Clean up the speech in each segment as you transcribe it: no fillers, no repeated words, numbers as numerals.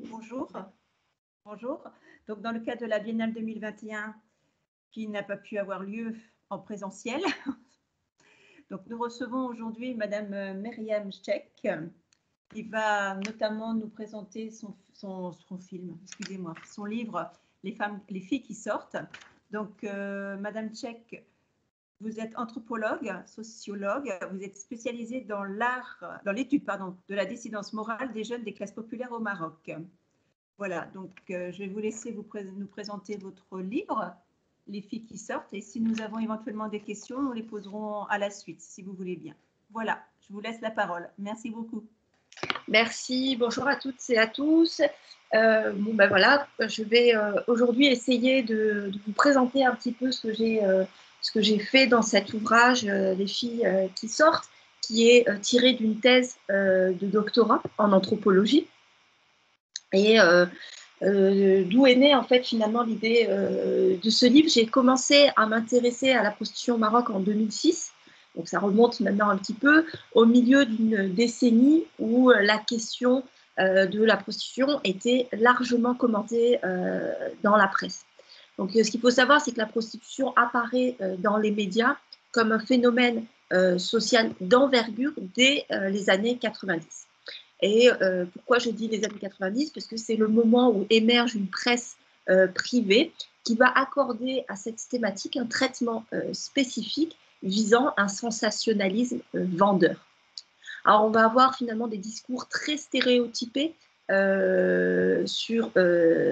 Bonjour. Bonjour. Donc, dans le cadre de la Biennale 2021, qui n'a pas pu avoir lieu en présentiel, donc nous recevons aujourd'hui Madame Myriam Cheikh, qui va notamment nous présenter son film, excusez-moi, son livre Les filles qui sortent. Donc, Madame Cheikh, vous êtes anthropologue, sociologue, vous êtes spécialisée dans l'étude de la dissidence morale des jeunes des classes populaires au Maroc. Voilà, donc je vais vous laisser nous présenter votre livre, Les filles qui sortent, et si nous avons éventuellement des questions, nous les poserons à la suite, si vous voulez bien. Voilà, je vous laisse la parole. Merci beaucoup. Merci, bonjour à toutes et à tous. Voilà, je vais aujourd'hui essayer de vous présenter un petit peu ce que j'ai fait dans cet ouvrage, Les filles qui sortent, qui est tiré d'une thèse de doctorat en anthropologie. Et d'où est née en fait finalement l'idée de ce livre. J'ai commencé à m'intéresser à la prostitution au Maroc en 2006. Donc ça remonte maintenant un petit peu au milieu d'une décennie où la question de la prostitution était largement commentée dans la presse. Donc ce qu'il faut savoir, c'est que la prostitution apparaît dans les médias comme un phénomène social d'envergure dès les années 90. Et pourquoi je dis les années 90? Parce que c'est le moment où émerge une presse privée qui va accorder à cette thématique un traitement spécifique visant un sensationnalisme vendeur. Alors, on va avoir finalement des discours très stéréotypés sur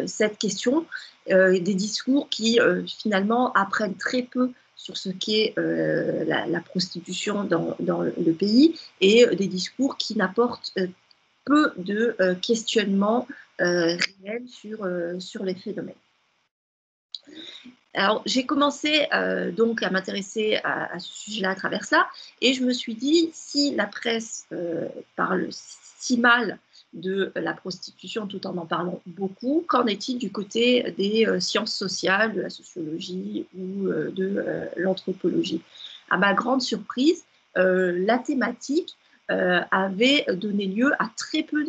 cette question, des discours qui finalement apprennent très peu sur ce qu'est la prostitution dans le pays, et des discours qui n'apportent peu de questionnements réels sur les phénomènes. Alors, j'ai commencé donc à m'intéresser à ce sujet-là à travers ça, et je me suis dit, si la presse parle si mal de la prostitution tout en parlant beaucoup, qu'en est-il du côté des sciences sociales, de la sociologie ou de l'anthropologie? À ma grande surprise, la thématique avait donné lieu à très peu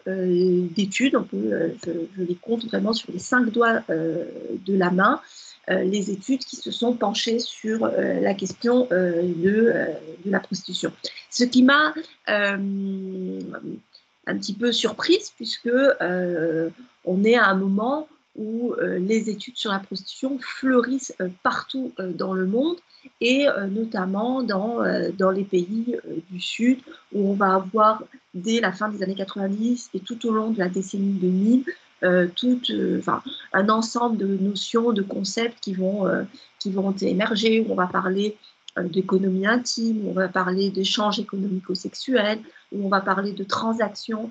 d'études. Je les compte vraiment sur les 5 doigts de la main, les études qui se sont penchées sur la question de la prostitution. Ce qui m'a un petit peu surprise, puisque on est à un moment où les études sur la prostitution fleurissent partout dans le monde, et notamment dans les pays du Sud, où on va avoir dès la fin des années 90 et tout au long de la décennie 2000 un ensemble de notions, de concepts qui vont émerger, où on va parler d'économie intime, où on va parler d'échanges économico-sexuels, où on va parler de transactions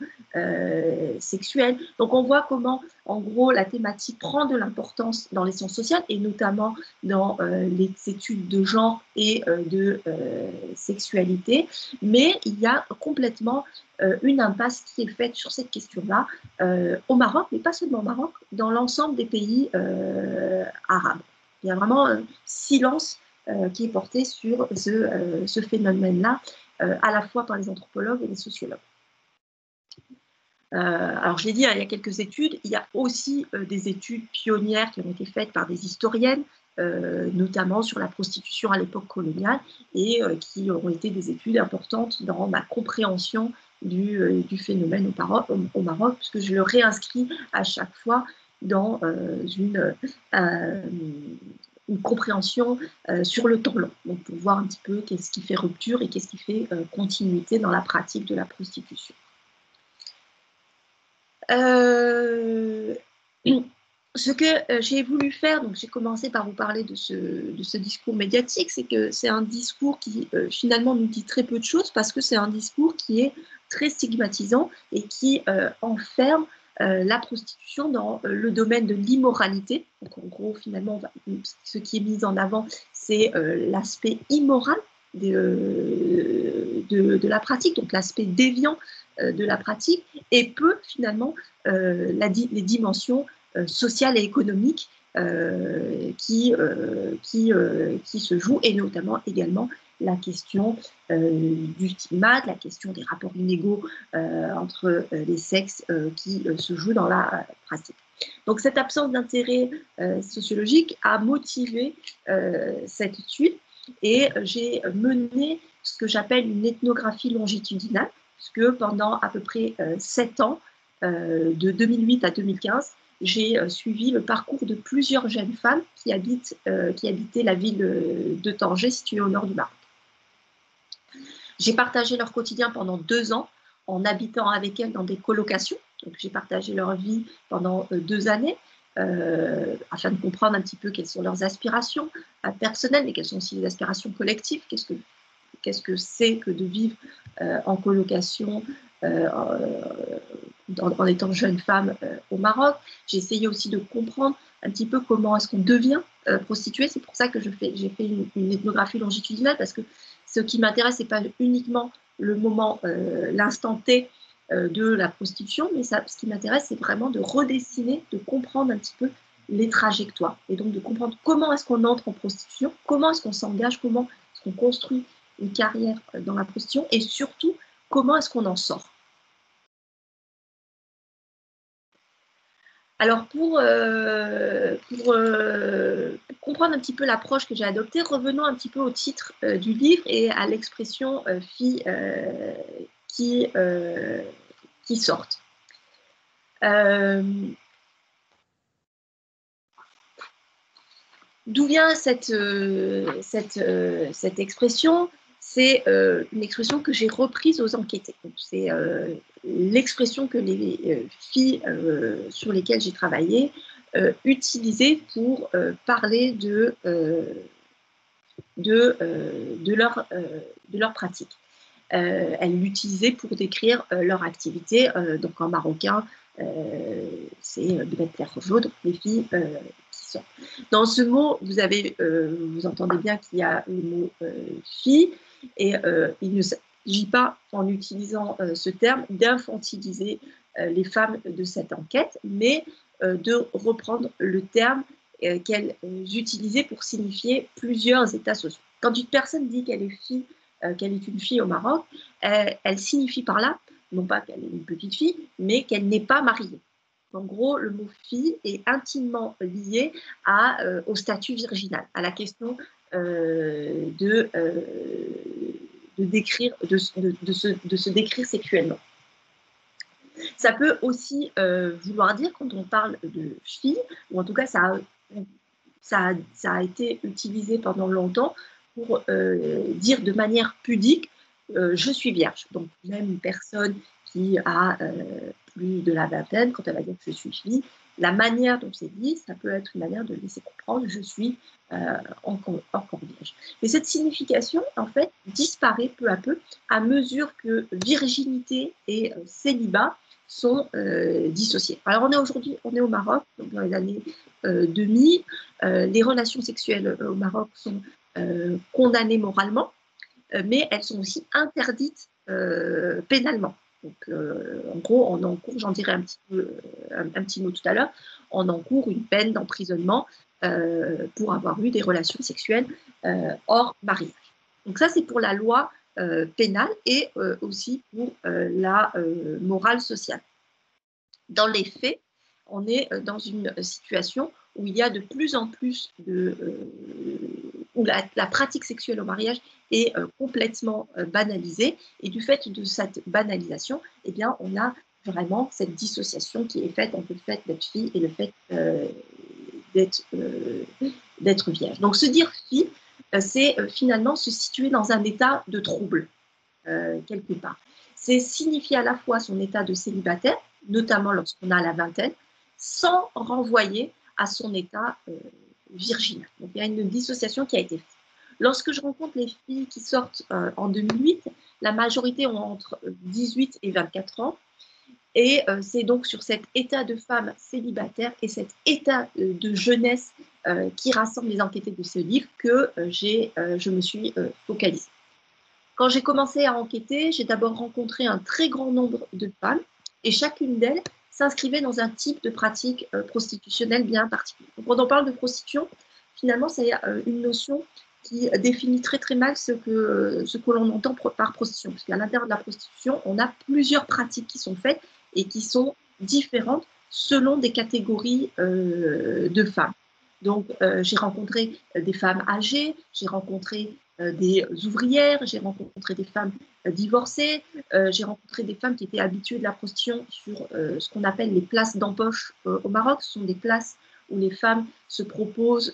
sexuelles. Donc on voit comment, en gros, la thématique prend de l'importance dans les sciences sociales, et notamment dans les études de genre et de sexualité, mais il y a complètement une impasse qui est faite sur cette question-là au Maroc, mais pas seulement au Maroc, dans l'ensemble des pays arabes. Il y a vraiment un silence qui est porté sur ce phénomène-là, à la fois par les anthropologues et les sociologues. Alors, je l'ai dit, hein, il y a quelques études. Il y a aussi des études pionnières qui ont été faites par des historiennes, notamment sur la prostitution à l'époque coloniale, et qui ont été des études importantes dans ma compréhension du phénomène au Maroc, puisque je le réinscris à chaque fois dans une compréhension sur le temps long, donc pour voir un petit peu qu'est-ce qui fait rupture et qu'est-ce qui fait continuité dans la pratique de la prostitution. Ce que j'ai voulu faire, donc j'ai commencé par vous parler de ce discours médiatique, c'est que c'est un discours qui finalement nous dit très peu de choses, parce que c'est un discours qui est très stigmatisant et qui enferme la prostitution dans le domaine de l'immoralité. Donc en gros, finalement, ce qui est mis en avant, c'est l'aspect immoral de la pratique, donc l'aspect déviant de la pratique, et peu finalement les dimensions sociales et économiques qui se jouent, et notamment également la question du stigmate, la question des rapports inégaux entre les sexes qui se jouent dans la pratique. Donc cette absence d'intérêt sociologique a motivé cette étude et j'ai mené ce que j'appelle une ethnographie longitudinale, puisque pendant à peu près 7 ans, de 2008 à 2015, j'ai suivi le parcours de plusieurs jeunes femmes qui habitaient la ville de Tanger, située au nord du Maroc. J'ai partagé leur quotidien pendant 2 ans en habitant avec elles dans des colocations. Donc, j'ai partagé leur vie pendant 2 années afin de comprendre un petit peu quelles sont leurs aspirations personnelles, mais quelles sont aussi les aspirations collectives. Qu'est-ce que c'est que de vivre en colocation en étant jeune femme au Maroc. J'ai essayé aussi de comprendre un petit peu comment est-ce qu'on devient prostituée. C'est pour ça que j'ai fait une ethnographie longitudinale, parce que ce qui m'intéresse, ce n'est pas uniquement le moment, l'instant T de la prostitution, mais ce qui m'intéresse, c'est vraiment de redessiner, de comprendre un petit peu les trajectoires, et donc de comprendre comment est-ce qu'on entre en prostitution, comment est-ce qu'on s'engage, comment est-ce qu'on construit une carrière dans la prostitution, et surtout, comment est-ce qu'on en sort. Alors, pour comprendre un petit peu l'approche que j'ai adoptée, revenons un petit peu au titre du livre et à l'expression filles qui sortent. D'où vient cette expression? C'est une expression que j'ai reprise aux enquêtés. C'est l'expression que les filles sur lesquelles j'ai travaillé utilisaient pour parler de leur pratique. Elles l'utilisaient pour décrire leur activité. Donc en marocain, c'est Bebet les filles qui sortent. Dans ce mot, vous entendez bien qu'il y a le mot fille, et il ne s'agit pas, en utilisant ce terme, d'infantiliser les femmes de cette enquête, mais de reprendre le terme qu'elles utilisaient pour signifier plusieurs états sociaux. Quand une personne dit qu'elle est fille, qu'elle est une fille au Maroc, elle signifie par là, non pas qu'elle est une petite fille, mais qu'elle n'est pas mariée. En gros, le mot fille est intimement lié au statut virginal, à la question de se décrire sexuellement. Ça peut aussi vouloir dire, quand on parle de fille, ou en tout cas ça a été utilisé pendant longtemps pour dire de manière pudique je suis vierge. Donc même une personne qui a plus de la vingtaine, quand elle va dire que je suis fille, la manière dont c'est dit, ça peut être une manière de laisser comprendre je suis encore vierge. Mais cette signification, en fait, disparaît peu à peu à mesure que virginité et célibat sont dissociés. Alors on est au Maroc, donc dans les années 2000, les relations sexuelles au Maroc sont condamnées moralement, mais elles sont aussi interdites pénalement. Donc, en gros, on encourt, j'en dirai un petit mot tout à l'heure, on encourt une peine d'emprisonnement pour avoir eu des relations sexuelles hors mariage. Donc ça, c'est pour la loi pénale et aussi pour la morale sociale. Dans les faits, on est dans une situation où il y a de plus en plus où la pratique sexuelle au mariage est complètement banalisée, et du fait de cette banalisation, eh bien, on a vraiment cette dissociation qui est faite entre le fait d'être fille et le fait d'être vierge. Donc se dire fille, c'est finalement se situer dans un état de trouble, quelque part. C'est signifier à la fois son état de célibataire, notamment lorsqu'on a la vingtaine, sans renvoyer à son état virginal. Donc il y a une dissociation qui a été faite. Lorsque je rencontre les filles qui sortent en 2008, la majorité ont entre 18 et 24 ans, et c'est donc sur cet état de femme célibataire et cet état de jeunesse qui rassemble les enquêtés de ce livre que je me suis focalisée. Quand j'ai commencé à enquêter, j'ai d'abord rencontré un très grand nombre de femmes, et chacune d'elles s'inscrivait dans un type de pratique prostitutionnelle bien particulier. Donc, quand on parle de prostitution, finalement, c'est une notion qui définit très très mal ce que l'on entend par prostitution. Parce qu'à l'intérieur de la prostitution, on a plusieurs pratiques qui sont faites et qui sont différentes selon des catégories de femmes. Donc, j'ai rencontré des femmes âgées, j'ai rencontré des ouvrières, j'ai rencontré des femmes divorcées, j'ai rencontré des femmes qui étaient habituées de la prostitution sur ce qu'on appelle les places d'embauche au Maroc. Ce sont des places où les femmes se proposent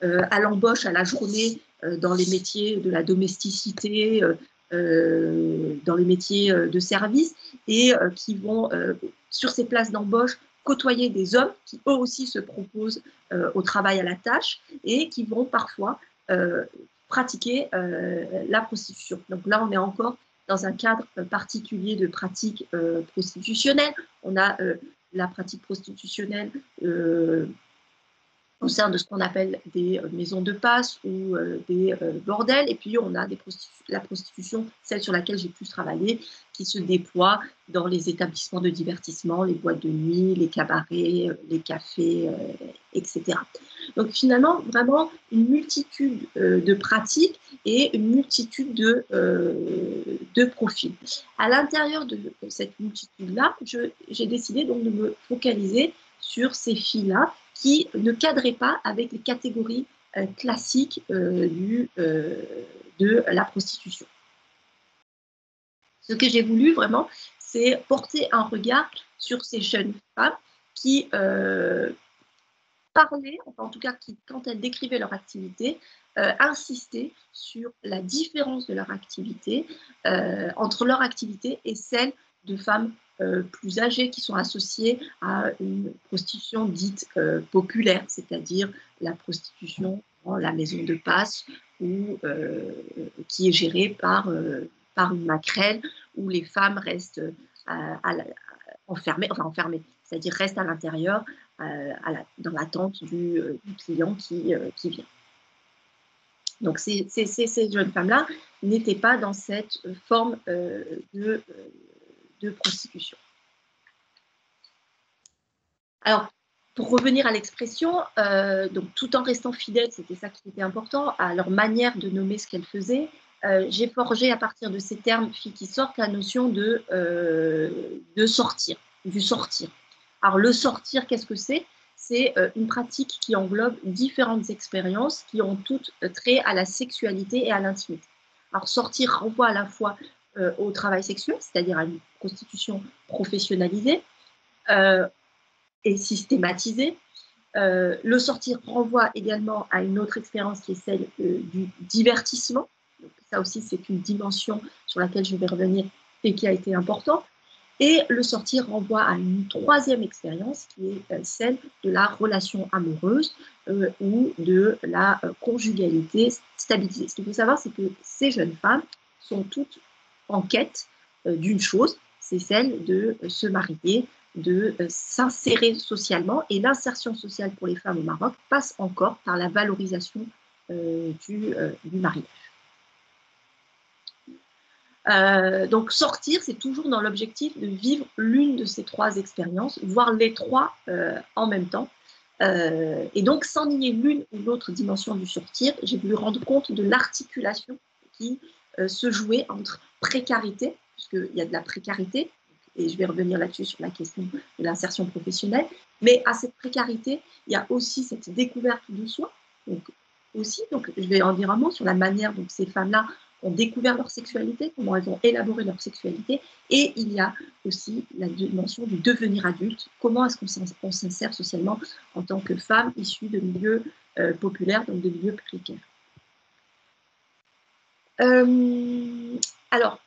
à l'embauche, à la journée, dans les métiers de la domesticité, dans les métiers de service, et qui vont, sur ces places d'embauche, côtoyer des hommes qui, eux aussi, se proposent au travail à la tâche et qui vont parfois pratiquer la prostitution. Donc là, on est encore dans un cadre particulier de pratique prostitutionnelle. On a la pratique prostitutionnelle au sein de ce qu'on appelle des maisons de passe ou des bordels. Et puis, on a la prostitution, celle sur laquelle j'ai pu travailler, qui se déploie dans les établissements de divertissement, les boîtes de nuit, les cabarets, les cafés, etc. Donc, finalement, vraiment une multitude de pratiques et une multitude de profils. À l'intérieur de cette multitude-là, j'ai décidé donc de me focaliser sur ces filles-là qui ne cadraient pas avec les catégories classiques de la prostitution. Ce que j'ai voulu vraiment, c'est porter un regard sur ces jeunes femmes qui parlaient, enfin en tout cas qui, quand elles décrivaient leur activité, insistaient sur la différence de leur activité, entre leur activité et celle de femmes plus âgées qui sont associées à une prostitution dite populaire, c'est-à-dire la prostitution dans la maison de passe ou qui est gérée par une maquerelle où les femmes restent enfermées, c'est-à-dire restent à l'intérieur dans l'attente du client qui vient. Donc ces jeunes femmes-là n'étaient pas dans cette forme de prostitution. Alors, pour revenir à l'expression, donc tout en restant fidèle, c'était ça qui était important, à leur manière de nommer ce qu'elles faisaient, j'ai forgé à partir de ces termes filles qui sortent la notion de sortir, du sortir. Alors le sortir, qu'est-ce que c'est? C'est une pratique qui englobe différentes expériences qui ont toutes trait à la sexualité et à l'intimité. Alors sortir renvoie à la fois au travail sexuel, c'est-à-dire à une prostitution professionnalisée et systématisée. Le sortir renvoie également à une autre expérience qui est celle du divertissement. Donc, ça aussi, c'est une dimension sur laquelle je vais revenir et qui a été importante. Et le sortir renvoie à une troisième expérience qui est celle de la relation amoureuse ou de la conjugalité stabilisée. Ce qu'il faut savoir, c'est que ces jeunes femmes sont toutes en quête d'une chose, c'est celle de se marier, de s'insérer socialement. Et l'insertion sociale pour les femmes au Maroc passe encore par la valorisation du mariage. Donc sortir, c'est toujours dans l'objectif de vivre l'une de ces trois expériences, voire les trois en même temps. Et donc, sans nier l'une ou l'autre dimension du sortir, j'ai voulu rendre compte de l'articulation qui se jouait entre précarité, puisqu'il y a de la précarité, et je vais revenir là-dessus sur la question de l'insertion professionnelle, mais à cette précarité, il y a aussi cette découverte de soi. Donc je vais en dire un mot sur la manière dont ces femmes-là ont découvert leur sexualité, comment elles ont élaboré leur sexualité, et il y a aussi la dimension du devenir adulte, comment est-ce qu'on s'insère socialement en tant que femme issue de milieux populaires, donc de milieux précaires. Alors,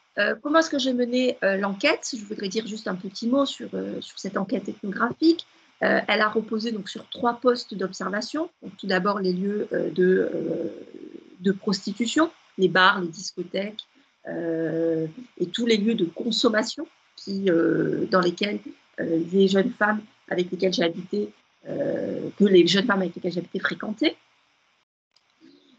comment est-ce que j'ai mené l'enquête? Je voudrais dire juste un petit mot sur cette enquête ethnographique. Elle a reposé donc sur 3 postes d'observation. Tout d'abord, les lieux de prostitution, les bars, les discothèques et tous les lieux de consommation dans lesquels les jeunes femmes avec lesquelles j'ai habité, fréquentaient.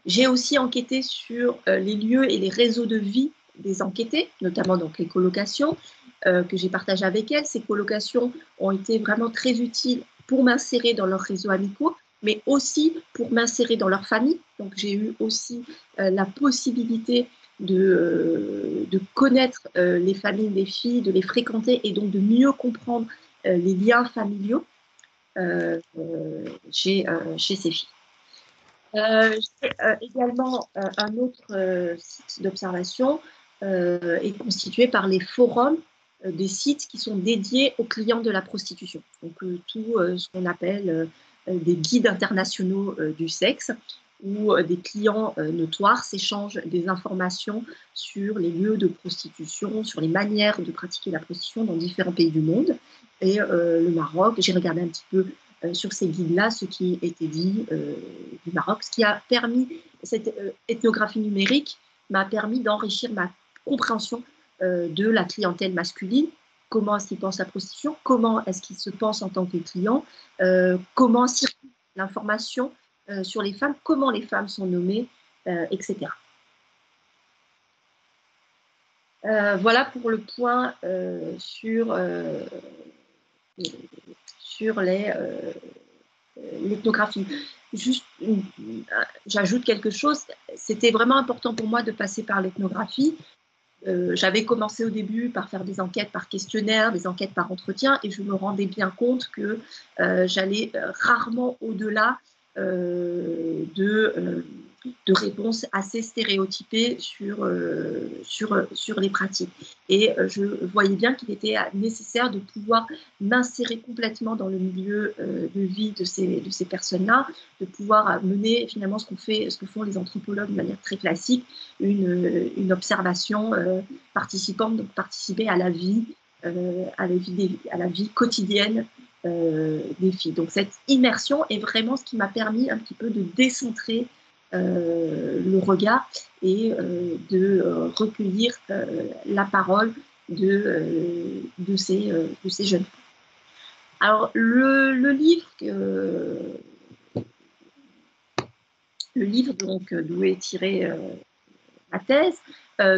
J'ai aussi enquêté sur les lieux et les réseaux de vie des enquêtés, notamment donc les colocations que j'ai partagées avec elles. Ces colocations ont été vraiment très utiles pour m'insérer dans leurs réseaux amicaux mais aussi pour m'insérer dans leur famille. Donc j'ai eu aussi la possibilité de connaître les familles des filles, de les fréquenter et donc de mieux comprendre les liens familiaux chez ces filles. Également, un autre site d'observation est constitué par les forums des sites qui sont dédiés aux clients de la prostitution. Donc, tout ce qu'on appelle des guides internationaux du sexe, où des clients notoires s'échangent des informations sur les lieux de prostitution, sur les manières de pratiquer la prostitution dans différents pays du monde. Et le Maroc, j'ai regardé un petit peu sur ces guides-là ce qui était dit du Maroc, ce qui a permis, cette ethnographie numérique m'a permis d'enrichir ma compréhension de la clientèle masculine, comment est-ce qu'ils pensent la prostitution, comment est-ce qu'ils se pensent en tant que clients, comment circule l'information sur les femmes, comment les femmes sont nommées, etc. Voilà pour le point sur l'ethnographie. Juste, j'ajoute quelque chose, c'était vraiment important pour moi de passer par l'ethnographie. J'avais commencé au début par faire des enquêtes par questionnaire, des enquêtes par entretien, et je me rendais bien compte que j'allais rarement au-delà de réponses assez stéréotypées sur les pratiques. Et je voyais bien qu'il était nécessaire de pouvoir m'insérer complètement dans le milieu de vie de ces personnes-là, de pouvoir mener finalement ce que font les anthropologues de manière très classique, une observation participante, donc participer à la vie quotidienne des filles. Donc cette immersion est vraiment ce qui m'a permis un petit peu de décentrer le regard et de recueillir la parole de ces jeunes femmes. Alors le livre donc d'où est tirée ma thèse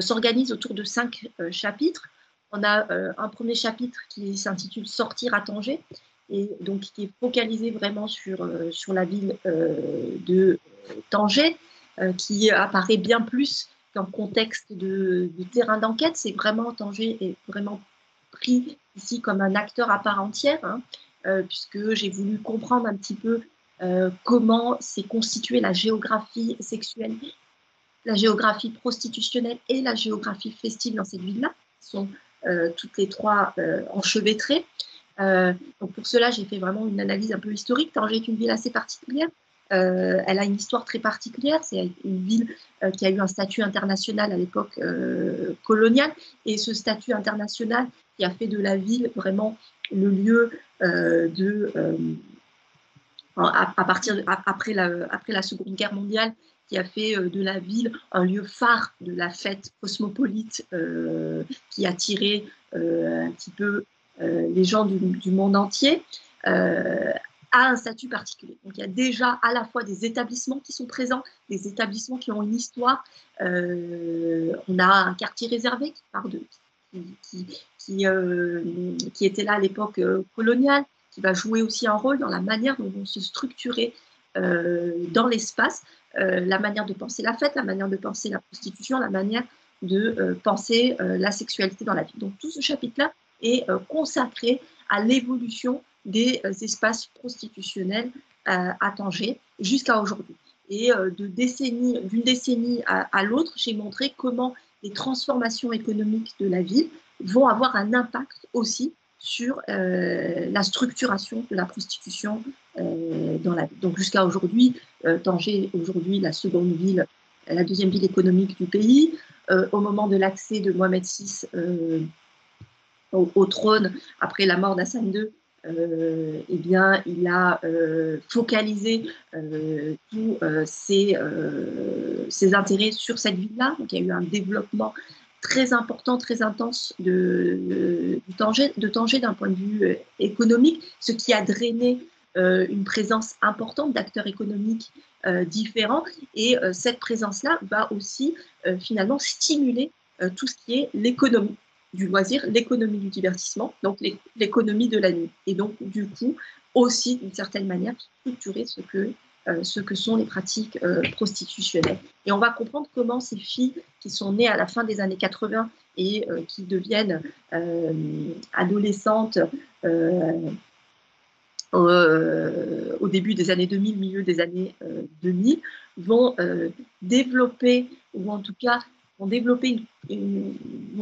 s'organise autour de 5 chapitres. On a un premier chapitre qui s'intitule Sortir à Tanger, et donc qui est focalisé vraiment sur la ville de Tanger, qui apparaît bien plus qu'un contexte de terrain d'enquête. C'est vraiment, Tanger est vraiment pris ici comme un acteur à part entière, hein, puisque j'ai voulu comprendre un petit peu comment s'est constituée la géographie sexuelle, la géographie prostitutionnelle et la géographie festive dans cette ville-là, qui sont toutes les trois enchevêtrées. Donc pour cela, j'ai fait vraiment une analyse un peu historique. Tanger est une ville assez particulière. Elle a une histoire très particulière. C'est une ville qui a eu un statut international à l'époque coloniale. Et ce statut international qui a fait de la ville vraiment le lieu après la Seconde Guerre mondiale, qui a fait de la ville un lieu phare de la fête cosmopolite qui attirait un petit peu les gens du monde entier, a un statut particulier. Donc il y a déjà à la fois des établissements qui sont présents, des établissements qui ont une histoire. On a un quartier réservé qui était là à l'époque coloniale, qui va jouer aussi un rôle dans la manière dont vont se structurer dans l'espace, la manière de penser la fête, la manière de penser la prostitution, la manière de penser la sexualité dans la vie. Donc tout ce chapitre-là est consacré à l'évolution des espaces prostitutionnels à Tanger jusqu'à aujourd'hui. Et d'une décennie à l'autre, j'ai montré comment les transformations économiques de la ville vont avoir un impact aussi sur la structuration de la prostitution dans la ville. Donc jusqu'à aujourd'hui, Tanger est aujourd'hui la deuxième ville économique du pays. Au moment de l'accès de Mohamed VI au trône, après la mort d'Hassan II, eh bien, il a focalisé tous ses intérêts sur cette ville-là. Donc il y a eu un développement très important, très intense de Tanger d'un point de vue économique, ce qui a drainé une présence importante d'acteurs économiques différents. Et cette présence-là va aussi finalement stimuler tout ce qui est l'économie du loisir, l'économie du divertissement, donc l'économie de la nuit. Et donc, du coup, aussi, d'une certaine manière, structurer ce que sont les pratiques prostitutionnelles. Et on va comprendre comment ces filles qui sont nées à la fin des années 80 et qui deviennent adolescentes au début des années 2000, milieu des années 2000, vont développer, ou en tout cas vont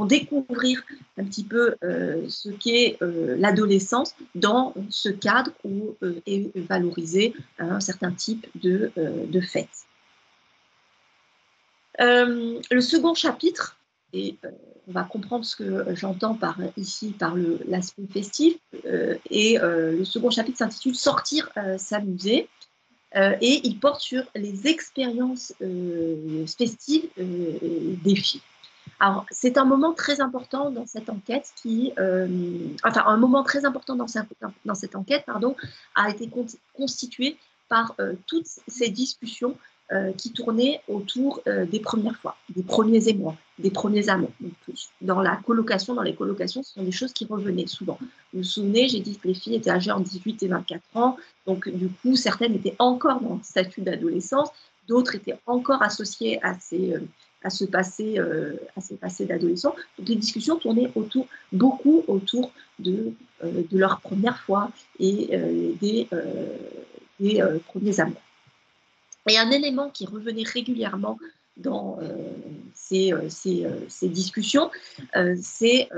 découvrir un petit peu ce qu'est l'adolescence dans ce cadre où est valorisé un certain type de fête. Le second chapitre, et on va comprendre ce que j'entends ici par l'aspect festif, et le second chapitre s'intitule « Sortir, s'amuser ». Et il porte sur les expériences festives des filles. Alors, c'est un moment très important dans cette enquête un moment très important dans cette enquête, a été constitué par toutes ces discussions qui tournaient autour des premières fois, des premiers émois, des premiers amants. Donc, dans les colocations, ce sont des choses qui revenaient souvent. Vous vous souvenez, j'ai dit que les filles étaient âgées entre 18 et 24 ans, donc du coup, certaines étaient encore dans le statut d'adolescence, d'autres étaient encore associées à ce passé d'adolescent. Donc les discussions tournaient beaucoup autour de leur première fois et des premiers amours. Et un élément qui revenait régulièrement dans ces discussions, c'était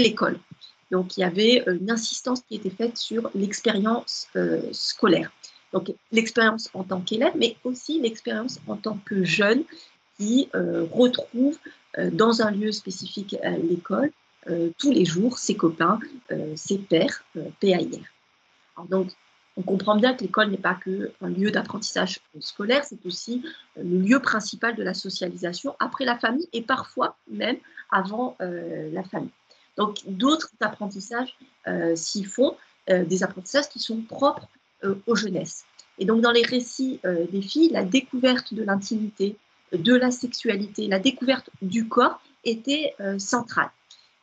l'école. Donc il y avait une insistance qui était faite sur l'expérience scolaire. Donc l'expérience en tant qu'élève, mais aussi l'expérience en tant que jeune qui retrouve dans un lieu spécifique à l'école tous les jours ses copains, ses pairs, PAIR. Alors donc, on comprend bien que l'école n'est pas qu'un lieu d'apprentissage scolaire, c'est aussi le lieu principal de la socialisation après la famille et parfois même avant la famille. Donc, d'autres apprentissages s'y font, des apprentissages qui sont propres aux jeunesses. Et donc, dans les récits des filles, la découverte de l'intimité, de la sexualité, la découverte du corps était centrale.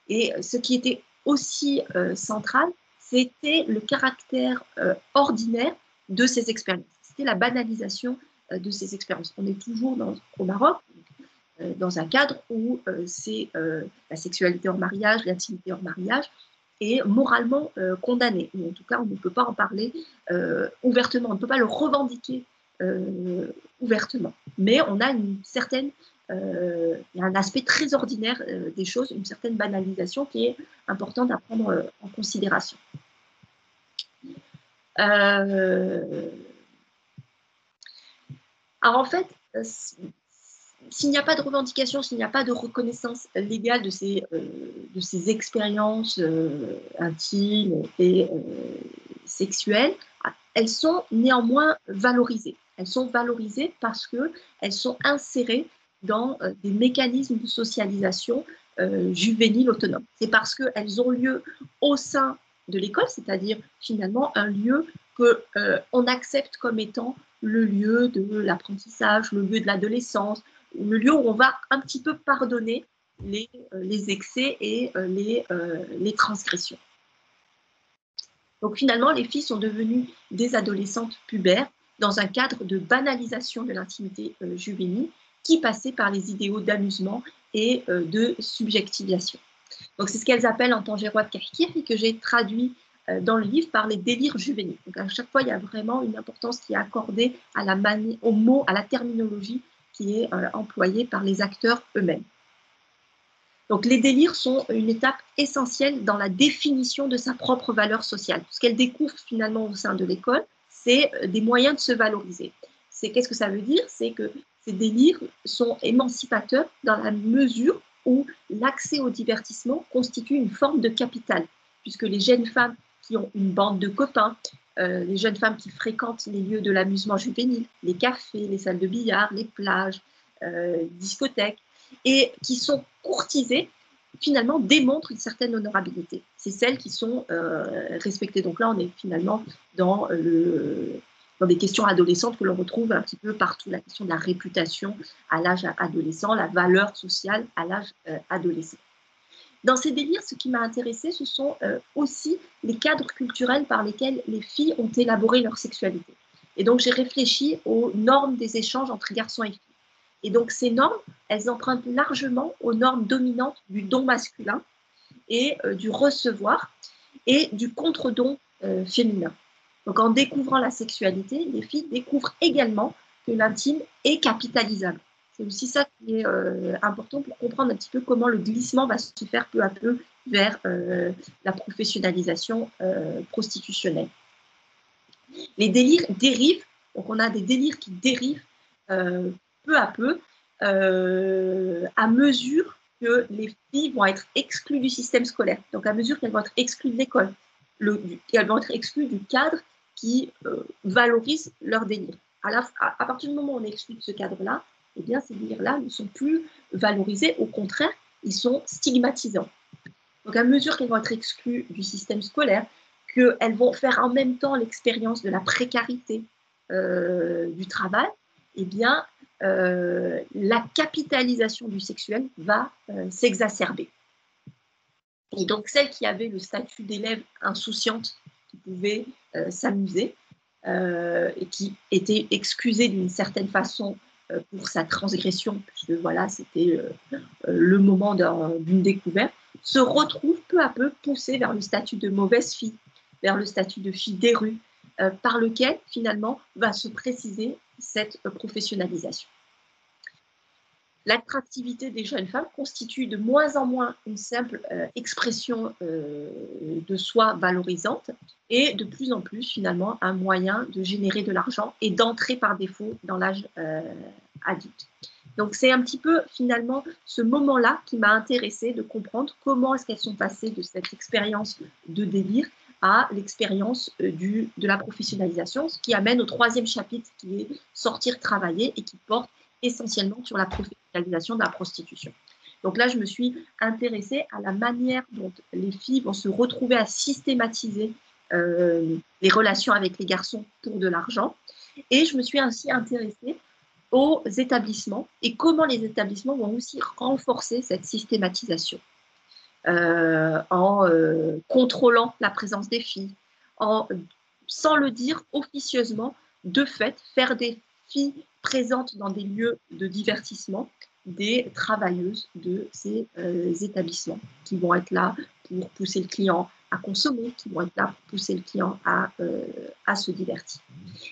Et ce qui était aussi central, c'était le caractère ordinaire de ces expériences. C'était la banalisation de ces expériences. On est toujours au Maroc, dans un cadre où c'est la sexualité hors mariage, l'intimité hors mariage, est moralement condamnée. Ou en tout cas, on ne peut pas en parler ouvertement, on ne peut pas le revendiquer ouvertement. Mais on a une certaine il y a un aspect très ordinaire des choses, une certaine banalisation qui est importante à prendre en considération. Alors en fait, s'il n'y a pas de revendication, s'il n'y a pas de reconnaissance légale de ces expériences intimes et sexuelles, elles sont néanmoins valorisées. Elles sont valorisées parce qu'elles sont insérées dans des mécanismes de socialisation juvénile autonome. C'est parce qu'elles ont lieu au sein de l'école, c'est-à-dire finalement un lieu qu'on accepte comme étant le lieu de l'apprentissage, le lieu de l'adolescence, le lieu où on va un petit peu pardonner les excès et les transgressions. Donc finalement, les filles sont devenues des adolescentes pubères dans un cadre de banalisation de l'intimité juvénile qui passait par les idéaux d'amusement et de subjectivation. Donc c'est ce qu'elles appellent en tangérois de Kahkir et que j'ai traduit dans le livre par les délires juvéniles. Donc à chaque fois, il y a vraiment une importance qui est accordée aux mots, à la terminologie qui est employée par les acteurs eux-mêmes. Donc les délires sont une étape essentielle dans la définition de sa propre valeur sociale. Ce qu'elle découvre finalement au sein de l'école, c'est des moyens de se valoriser. Qu'est-ce que ça veut dire? C'est que ces délires sont émancipateurs dans la mesure où l'accès au divertissement constitue une forme de capital, puisque les jeunes femmes qui ont une bande de copains, les jeunes femmes qui fréquentent les lieux de l'amusement juvénile, les cafés, les salles de billard, les plages, discothèques, et qui sont courtisées, finalement démontrent une certaine honorabilité. C'est celles qui sont respectées. Donc là, on est finalement dans des questions adolescentes que l'on retrouve un petit peu partout. La question de la réputation à l'âge adolescent, la valeur sociale à l'âge adolescent. Dans ces délires, ce qui m'a intéressée, ce sont aussi les cadres culturels par lesquels les filles ont élaboré leur sexualité. Et donc, j'ai réfléchi aux normes des échanges entre garçons et filles. Et donc, ces normes, elles empruntent largement aux normes dominantes du don masculin et du recevoir et du contre-don féminin. Donc, en découvrant la sexualité, les filles découvrent également que l'intime est capitalisable. C'est aussi ça qui est important pour comprendre un petit peu comment le glissement va se faire peu à peu vers la professionnalisation prostitutionnelle. Les délires dérivent, donc on a des délires qui dérivent peu à peu à mesure que les filles vont être exclues du système scolaire. Donc à mesure qu'elles vont être exclues de l'école, elles vont être exclues du cadre qui valorise leur délire. À partir du moment où on est exclu de ce cadre-là, eh bien, ces délires-là ne sont plus valorisés. Au contraire, ils sont stigmatisants. Donc, à mesure qu'elles vont être exclues du système scolaire, qu'elles vont faire en même temps l'expérience de la précarité du travail, eh bien, la capitalisation du sexuel va s'exacerber. Et donc, celles qui avaient le statut d'élève insouciante, qui pouvaient s'amuser et qui étaient excusées d'une certaine façon pour sa transgression, puisque voilà, c'était le moment d'une découverte, se retrouvent peu à peu poussées vers le statut de mauvaise fille, vers le statut de fille des rues, par lequel finalement va se préciser cette professionnalisation. L'attractivité des jeunes femmes constitue de moins en moins une simple expression de soi valorisante et de plus en plus finalement un moyen de générer de l'argent et d'entrer par défaut dans l'âge adulte. Donc c'est un petit peu finalement ce moment-là qui m'a intéressée de comprendre comment est-ce qu'elles sont passées de cette expérience de délire à l'expérience de la professionnalisation, ce qui amène au troisième chapitre qui est sortir travailler et qui porte essentiellement sur la professionnalisation de la prostitution. Donc là, je me suis intéressée à la manière dont les filles vont se retrouver à systématiser les relations avec les garçons pour de l'argent. Et je me suis ainsi intéressée aux établissements et comment les établissements vont aussi renforcer cette systématisation en contrôlant la présence des filles, sans le dire officieusement, de fait, faire des filles présentes dans des lieux de divertissement des travailleuses de ces établissements qui vont être là pour pousser le client à consommer, qui vont être là pour pousser le client à se divertir.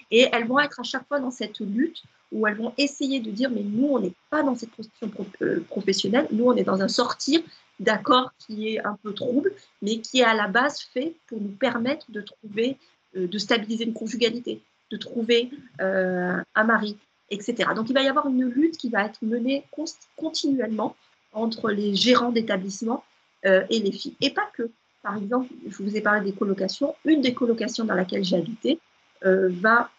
Et elles vont être à chaque fois dans cette lutte où elles vont essayer de dire mais nous, on n'est pas dans cette prostitution professionnelle, nous, on est dans un sortir d'accord qui est un peu trouble, mais qui est à la base fait pour nous permettre de trouver, de stabiliser une conjugalité, de trouver un mari, etc. Donc, il va y avoir une lutte qui va être menée continuellement entre les gérants d'établissements et les filles. Et pas que. Par exemple, je vous ai parlé des colocations. Une des colocations dans laquelle j'ai habité va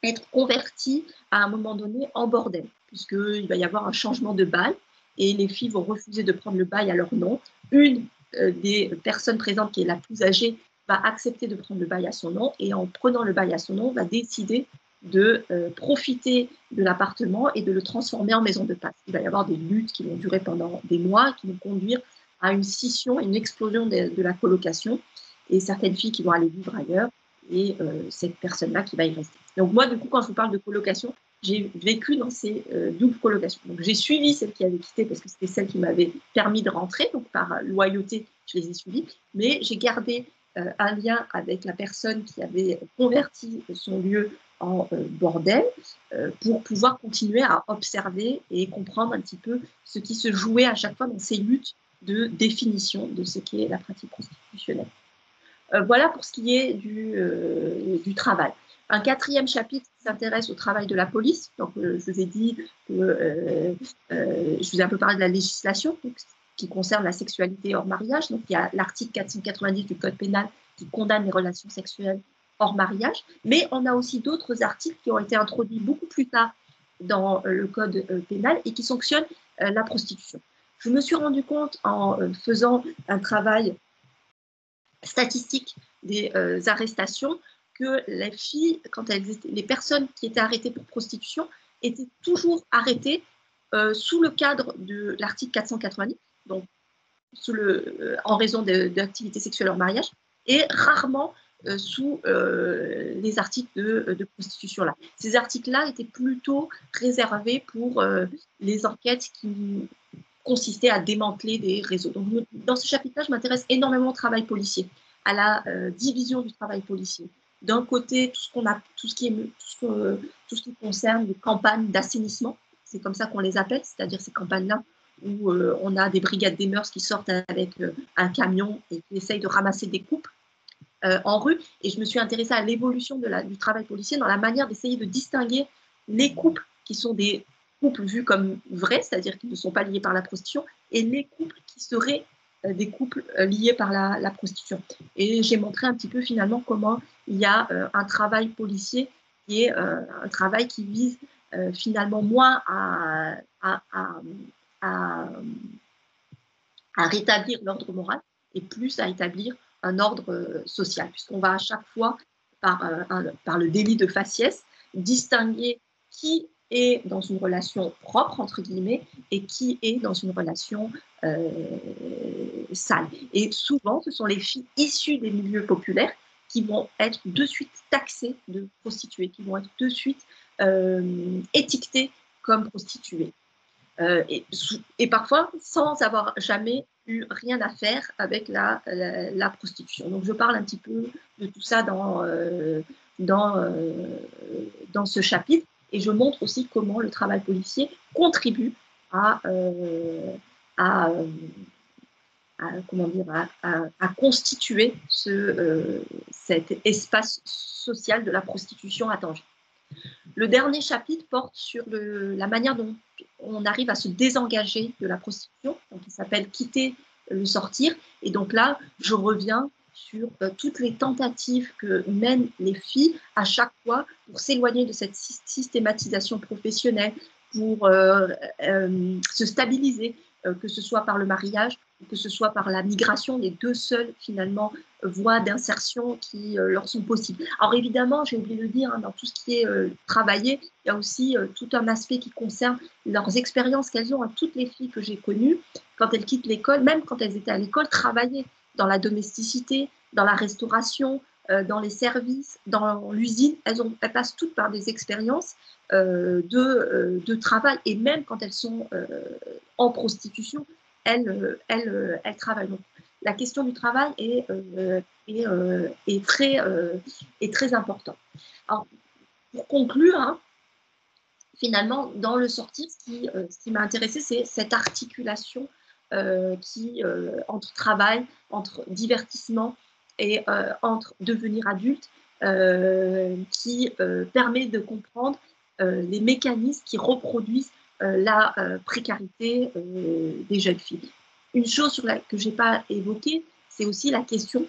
être convertie à un moment donné en bordel, puisqu'il va y avoir un changement de bail et les filles vont refuser de prendre le bail à leur nom. Une des personnes présentes, qui est la plus âgée, va accepter de prendre le bail à son nom et en prenant le bail à son nom, va décider de profiter de l'appartement et de le transformer en maison de passe. Il va y avoir des luttes qui vont durer pendant des mois, qui vont conduire à une scission, une explosion de la colocation et certaines filles qui vont aller vivre ailleurs et cette personne-là qui va y rester. Donc moi, du coup, quand je vous parle de colocation, j'ai vécu dans ces doubles colocations. Donc j'ai suivi celles qui avaient quitté parce que c'était celles qui m'avaient permis de rentrer, donc par loyauté, je les ai suivies, mais j'ai gardé un lien avec la personne qui avait converti son lieu en bordel pour pouvoir continuer à observer et comprendre un petit peu ce qui se jouait à chaque fois dans ces luttes de définition de ce qu'est la pratique prostitutionnelle. Voilà pour ce qui est du travail. Un quatrième chapitre s'intéresse au travail de la police. Donc, je vous ai dit que je vous ai un peu parlé de la législation qui concerne la sexualité hors mariage. Donc, il y a l'article 490 du Code pénal qui condamne les relations sexuelles hors mariage. Mais on a aussi d'autres articles qui ont été introduits beaucoup plus tard dans le Code pénal et qui sanctionnent la prostitution. Je me suis rendu compte en faisant un travail statistique des arrestations que les filles, les personnes qui étaient arrêtées pour prostitution étaient toujours arrêtées sous le cadre de l'article 490, donc en raison d'activités sexuelles hors mariage, et rarement sous les articles de prostitution là. Ces articles-là étaient plutôt réservés pour les enquêtes qui consistaient à démanteler des réseaux. Donc, dans ce chapitre-là, je m'intéresse énormément au travail policier, à la division du travail policier. D'un côté, tout ce qui concerne les campagnes d'assainissement, c'est comme ça qu'on les appelle, c'est-à-dire ces campagnes-là où on a des brigades des mœurs qui sortent avec un camion et qui essayent de ramasser des coupes en rue. Et je me suis intéressée à l'évolution du travail policier dans la manière d'essayer de distinguer les couples qui sont des couples vus comme vrais, c'est-à-dire qui ne sont pas liés par la prostitution, et les couples qui seraient des couples liés par la prostitution. Et j'ai montré un petit peu finalement comment il y a un travail policier qui est un travail qui vise finalement moins à rétablir l'ordre moral et plus à établir un ordre social, puisqu'on va à chaque fois, par le délit de faciès, distinguer qui est dans une relation propre, entre guillemets, et qui est dans une relation sale. Et souvent, ce sont les filles issues des milieux populaires qui vont être de suite taxées de prostituées, qui vont être de suite étiquetées comme prostituées. Et parfois sans avoir jamais eu rien à faire avec la prostitution. Donc je parle un petit peu de tout ça dans ce chapitre, et je montre aussi comment le travail policier contribue à constituer cet espace social de la prostitution à Tanger. Le dernier chapitre porte sur la manière dont on arrive à se désengager de la prostitution, donc il s'appelle « Quitter le sortir ». Et donc là, je reviens sur toutes les tentatives que mènent les filles à chaque fois pour s'éloigner de cette systématisation professionnelle, pour se stabiliser, que ce soit par le mariage, que ce soit par la migration, les deux seules finalement voies d'insertion qui leur sont possibles. Alors évidemment, j'ai oublié de le dire, hein, dans tout ce qui est travaillé, il y a aussi tout un aspect qui concerne leurs expériences qu'elles ont. Toutes les filles que j'ai connues, quand elles quittent l'école, même quand elles étaient à l'école, travaillaient dans la domesticité, dans la restauration, dans les services, dans l'usine. Elles passent toutes par des expériences de travail, et même quand elles sont en prostitution, elles travaillent. Donc, la question du travail est très importante. Alors, pour conclure, hein, finalement, dans le sortir, ce qui m'a intéressé, c'est cette articulation entre travail, entre divertissement et entre devenir adulte, qui permet de comprendre les mécanismes qui reproduisent la précarité des jeunes filles. Une chose que je n'ai pas évoquée, c'est aussi la question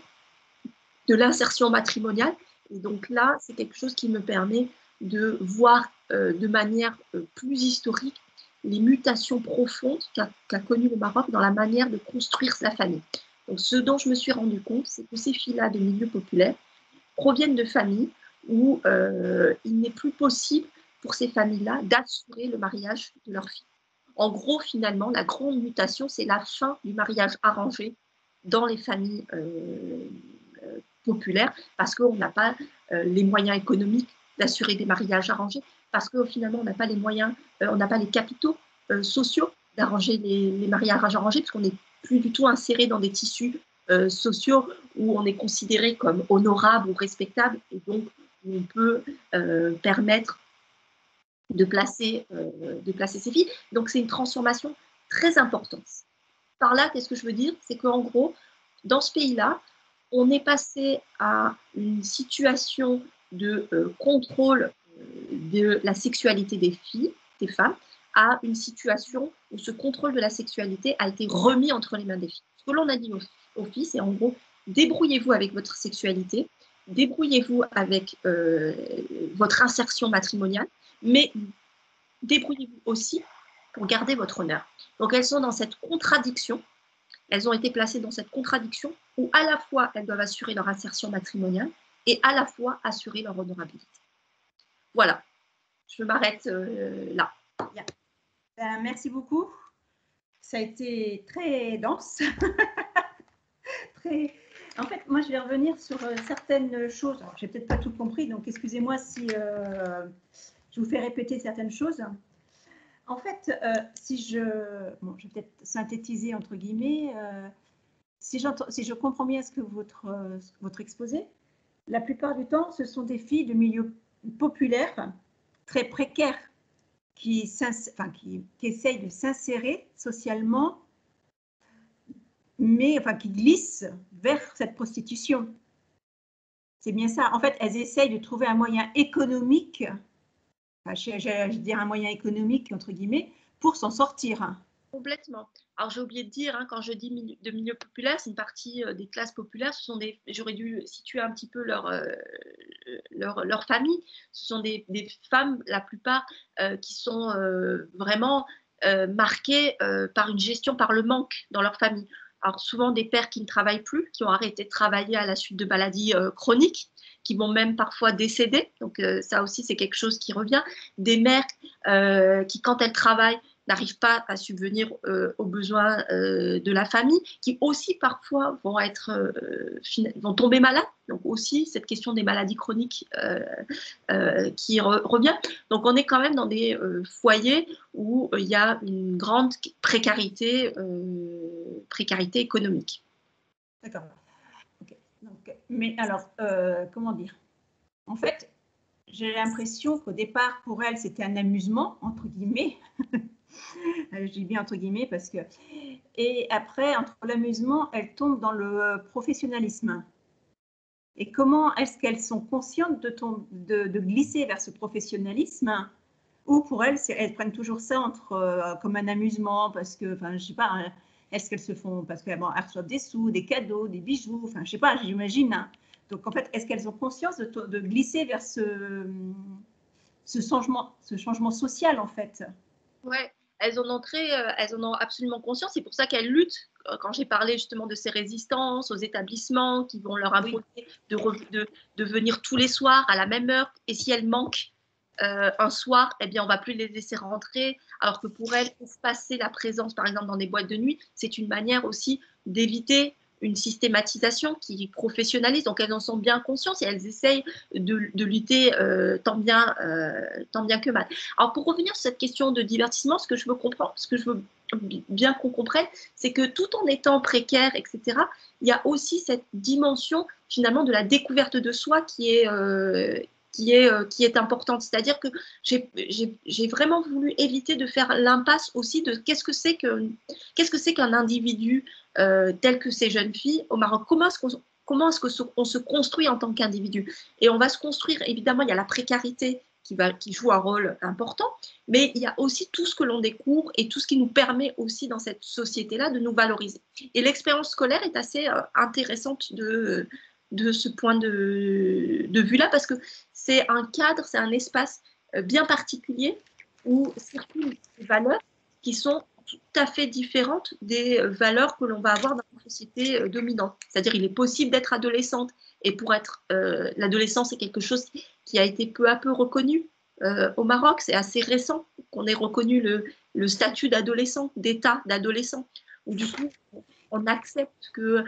de l'insertion matrimoniale. Et donc là, c'est quelque chose qui me permet de voir de manière plus historique les mutations profondes qu'a connues le Maroc dans la manière de construire sa famille. Donc, ce dont je me suis rendu compte, c'est que ces filles-là de milieux populaires proviennent de familles où il n'est plus possible pour ces familles-là d'assurer le mariage de leurs filles. En gros, finalement, la grande mutation, c'est la fin du mariage arrangé dans les familles populaires, parce qu'on n'a pas les moyens économiques d'assurer des mariages arrangés, parce que finalement, on n'a pas les moyens, on n'a pas les capitaux sociaux d'arranger les mariages arrangés, parce qu'on n'est plus du tout inséré dans des tissus sociaux où on est considéré comme honorable ou respectable, et donc on peut permettre de placer ces filles. Donc c'est une transformation très importante. Par là, qu'est-ce que je veux dire? C'est qu'en gros, dans ce pays-là, on est passé à une situation de contrôle de la sexualité des filles, des femmes, à une situation où ce contrôle de la sexualité a été remis entre les mains des filles. Ce que l'on a dit aux filles, c'est en gros, débrouillez-vous avec votre sexualité, débrouillez-vous avec votre insertion matrimoniale, mais débrouillez-vous aussi pour garder votre honneur. Donc elles sont dans cette contradiction, elles ont été placées dans cette contradiction où à la fois elles doivent assurer leur insertion matrimoniale et à la fois assurer leur honorabilité. Voilà, je m'arrête là. Merci beaucoup. Ça a été très dense. très... En fait, moi, je vais revenir sur certaines choses. Alors, j'ai peut-être pas tout compris, donc excusez-moi si je vous fais répéter certaines choses. En fait, si je vais peut-être synthétiser entre guillemets. Si je comprends bien ce que votre exposé, la plupart du temps, ce sont des filles de milieux populaires, très précaires, qui essayent de s'insérer socialement, mais qui glissent vers cette prostitution. C'est bien ça. En fait, elles essayent de trouver un moyen économique, je dirais un moyen économique, entre guillemets, pour s'en sortir. Complètement. Alors j'ai oublié de dire, hein, quand je dis de milieu populaire, c'est une partie des classes populaires. J'aurais dû situer un petit peu leur famille. Ce sont des femmes, la plupart, qui sont vraiment marquées par une gestion, par le manque dans leur famille. Alors souvent des pères qui ne travaillent plus, qui ont arrêté de travailler à la suite de maladies chroniques, qui vont même parfois décéder. Donc ça aussi c'est quelque chose qui revient. Des mères qui, quand elles travaillent, n'arrivent pas à subvenir aux besoins de la famille, qui aussi parfois vont tomber malades. Donc aussi cette question des maladies chroniques qui revient. Donc on est quand même dans des foyers où il y a une grande précarité économique. D'accord. Okay. Donc, mais alors, comment dire? En fait, j'ai l'impression qu'au départ, pour elle, c'était un amusement, entre guillemets. Je dis bien entre guillemets parce que... Et après, entre l'amusement, elles tombent dans le professionnalisme. Et comment est-ce qu'elles sont conscientes de glisser vers ce professionnalisme, ou pour elles, elles prennent toujours ça comme un amusement parce que, je sais pas, est-ce qu'elles se font, parce qu'elles reçoivent des sous, des cadeaux, des bijoux, je sais pas, j'imagine. Donc en fait, est-ce qu'elles ont conscience de glisser vers ce changement social en fait? Ouais, elles en ont absolument conscience. C'est pour ça qu'elles luttent. Quand j'ai parlé justement de ces résistances aux établissements qui vont leur imposer de venir tous les soirs à la même heure, et si elles manquent un soir, eh bien on va plus les laisser rentrer, alors que pour elles, passer la présence par exemple dans des boîtes de nuit, c'est une manière aussi d'éviter une systématisation qui professionnalise. Donc elles en sont bien conscientes et elles essayent de lutter tant bien que mal. Alors pour revenir sur cette question de divertissement, ce que je veux bien qu'on comprenne, c'est que tout en étant précaire, etc., il y a aussi cette dimension finalement de la découverte de soi qui est importante. C'est-à-dire que j'ai vraiment voulu éviter de faire l'impasse aussi de qu'est-ce que c'est qu'un individu tel que ces jeunes filles au Maroc. Comment est-ce qu'on se construit en tant qu'individu? Et on va se construire, évidemment, il y a la précarité qui joue un rôle important, mais il y a aussi tout ce que l'on découvre et tout ce qui nous permet aussi dans cette société-là de nous valoriser. Et l'expérience scolaire est assez intéressante de ce point de vue-là, parce que c'est un cadre, c'est un espace bien particulier où circulent des valeurs qui sont tout à fait différentes des valeurs que l'on va avoir dans une société dominante. C'est-à-dire il est possible d'être adolescente, et pour être l'adolescence, c'est quelque chose qui a été peu à peu reconnu au Maroc. C'est assez récent qu'on ait reconnu le statut d'adolescent, d'état d'adolescent, où du coup on accepte qu'il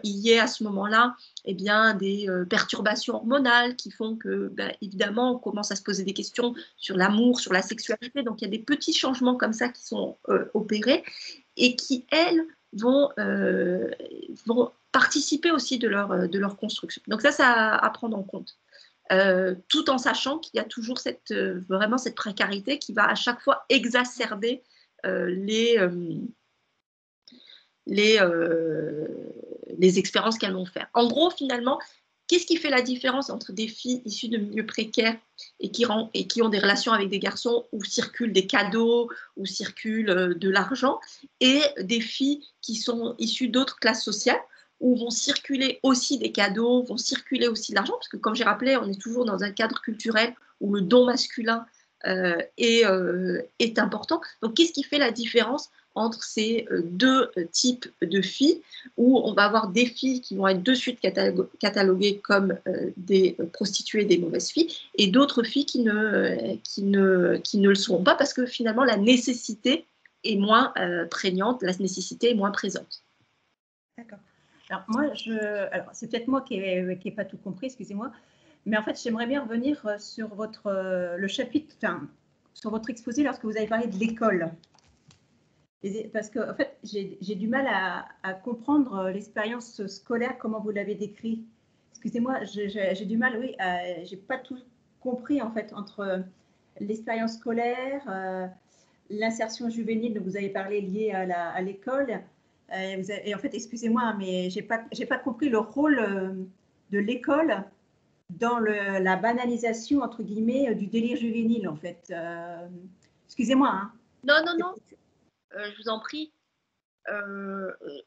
y ait à ce moment-là des perturbations hormonales qui font que, évidemment, on commence à se poser des questions sur l'amour, sur la sexualité. Donc, il y a des petits changements comme ça qui sont opérés et qui, elles, vont participer aussi de leur construction. Donc, ça à prendre en compte. Tout en sachant qu'il y a toujours vraiment cette précarité qui va à chaque fois exacerber les expériences qu'elles vont faire. En gros, finalement, qu'est-ce qui fait la différence entre des filles issues de milieux précaires et qui ont des relations avec des garçons où circulent des cadeaux, où circule de l'argent, et des filles qui sont issues d'autres classes sociales où vont circuler aussi des cadeaux, vont circuler aussi de l'argent, parce que comme j'ai rappelé, on est toujours dans un cadre culturel où le don masculin est important. Donc, qu'est-ce qui fait la différence entre ces deux types de filles, où on va avoir des filles qui vont être de suite cataloguées comme des prostituées, des mauvaises filles, et d'autres filles qui ne le seront pas, parce que finalement la nécessité est moins prégnante, la nécessité est moins présente. D'accord. Alors moi, alors c'est peut-être moi qui n'ai pas tout compris, excusez-moi, mais en fait, j'aimerais bien revenir sur le chapitre, enfin, sur votre exposé lorsque vous avez parlé de l'école. Parce que en fait, j'ai du mal à comprendre l'expérience scolaire, comment vous l'avez décrit. Excusez-moi, j'ai du mal, oui, j'ai pas tout compris en fait entre l'expérience scolaire, l'insertion juvénile dont vous avez parlé liée à l'école. Et en fait, excusez-moi, mais j'ai pas compris le rôle de l'école dans la banalisation entre guillemets du délire juvénile en fait. Excusez-moi. Hein. Non, non, non, je vous en prie.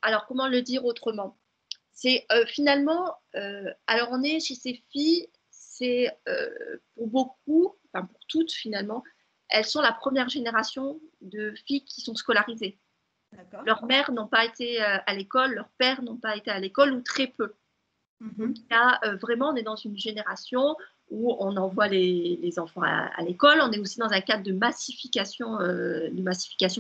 Alors, comment le dire autrement? C'est finalement, alors on est chez ces filles, c'est pour beaucoup, enfin pour toutes finalement, elles sont la première génération de filles qui sont scolarisées. Leurs mères n'ont pas été à l'école, leurs pères n'ont pas été à l'école ou très peu. Donc là, vraiment, on est dans une génération où on envoie les enfants à l'école. On est aussi dans un cadre de massification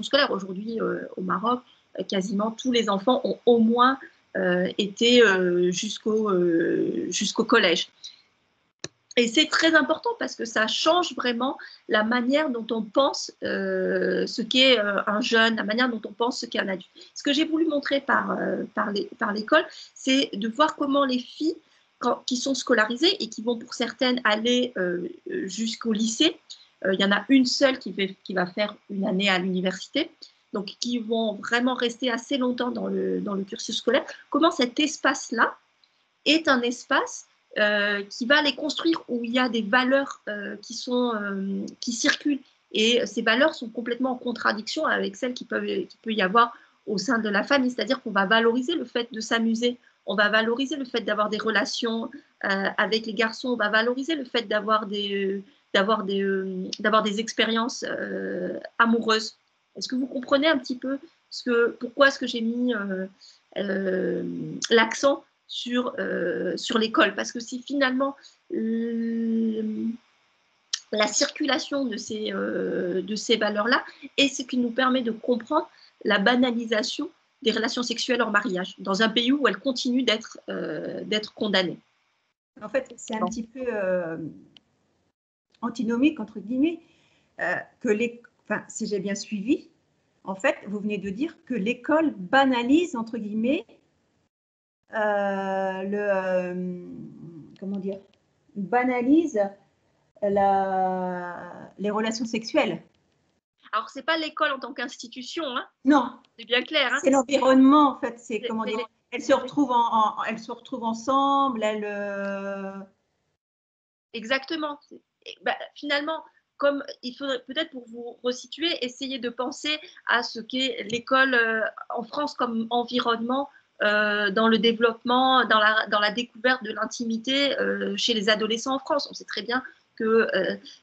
scolaire. Aujourd'hui, au Maroc, quasiment tous les enfants ont au moins été jusqu'au collège. Et c'est très important parce que ça change vraiment la manière dont on pense ce qu'est un jeune, la manière dont on pense ce qu'est un adulte. Ce que j'ai voulu montrer par l'école, c'est de voir comment les filles qui sont scolarisées et qui vont pour certaines aller jusqu'au lycée, il y en a une seule qui va faire une année à l'université, donc qui vont vraiment rester assez longtemps dans le cursus scolaire, comment cet espace-là est un espace qui va les construire, où il y a des valeurs qui circulent. Et ces valeurs sont complètement en contradiction avec celles qu'il peut y avoir au sein de la famille. C'est-à-dire qu'on va valoriser le fait de s'amuser, on va valoriser le fait d'avoir des relations avec les garçons, on va valoriser le fait d'avoir des expériences amoureuses. Est-ce que vous comprenez un petit peu pourquoi est-ce que j'ai mis l'accent sur l'école? Parce que c'est finalement la circulation de ces valeurs-là et ce qui nous permet de comprendre la banalisation des relations sexuelles hors mariage dans un pays où elles continuent d'être condamnées. En fait, c'est un petit peu antinomique, entre guillemets, si j'ai bien suivi, en fait, vous venez de dire que l'école banalise, entre guillemets, comment dire, banalise les relations sexuelles. Alors, ce n'est pas l'école en tant qu'institution, hein. Non. C'est bien clair. Hein. C'est l'environnement, en fait. C'est comment dire. Elles se retrouvent ensemble. Exactement. Finalement, comme il faudrait peut-être, pour vous resituer, essayer de penser à ce qu'est l'école en France comme environnement dans le développement, dans la découverte de l'intimité chez les adolescents en France. On sait très bien que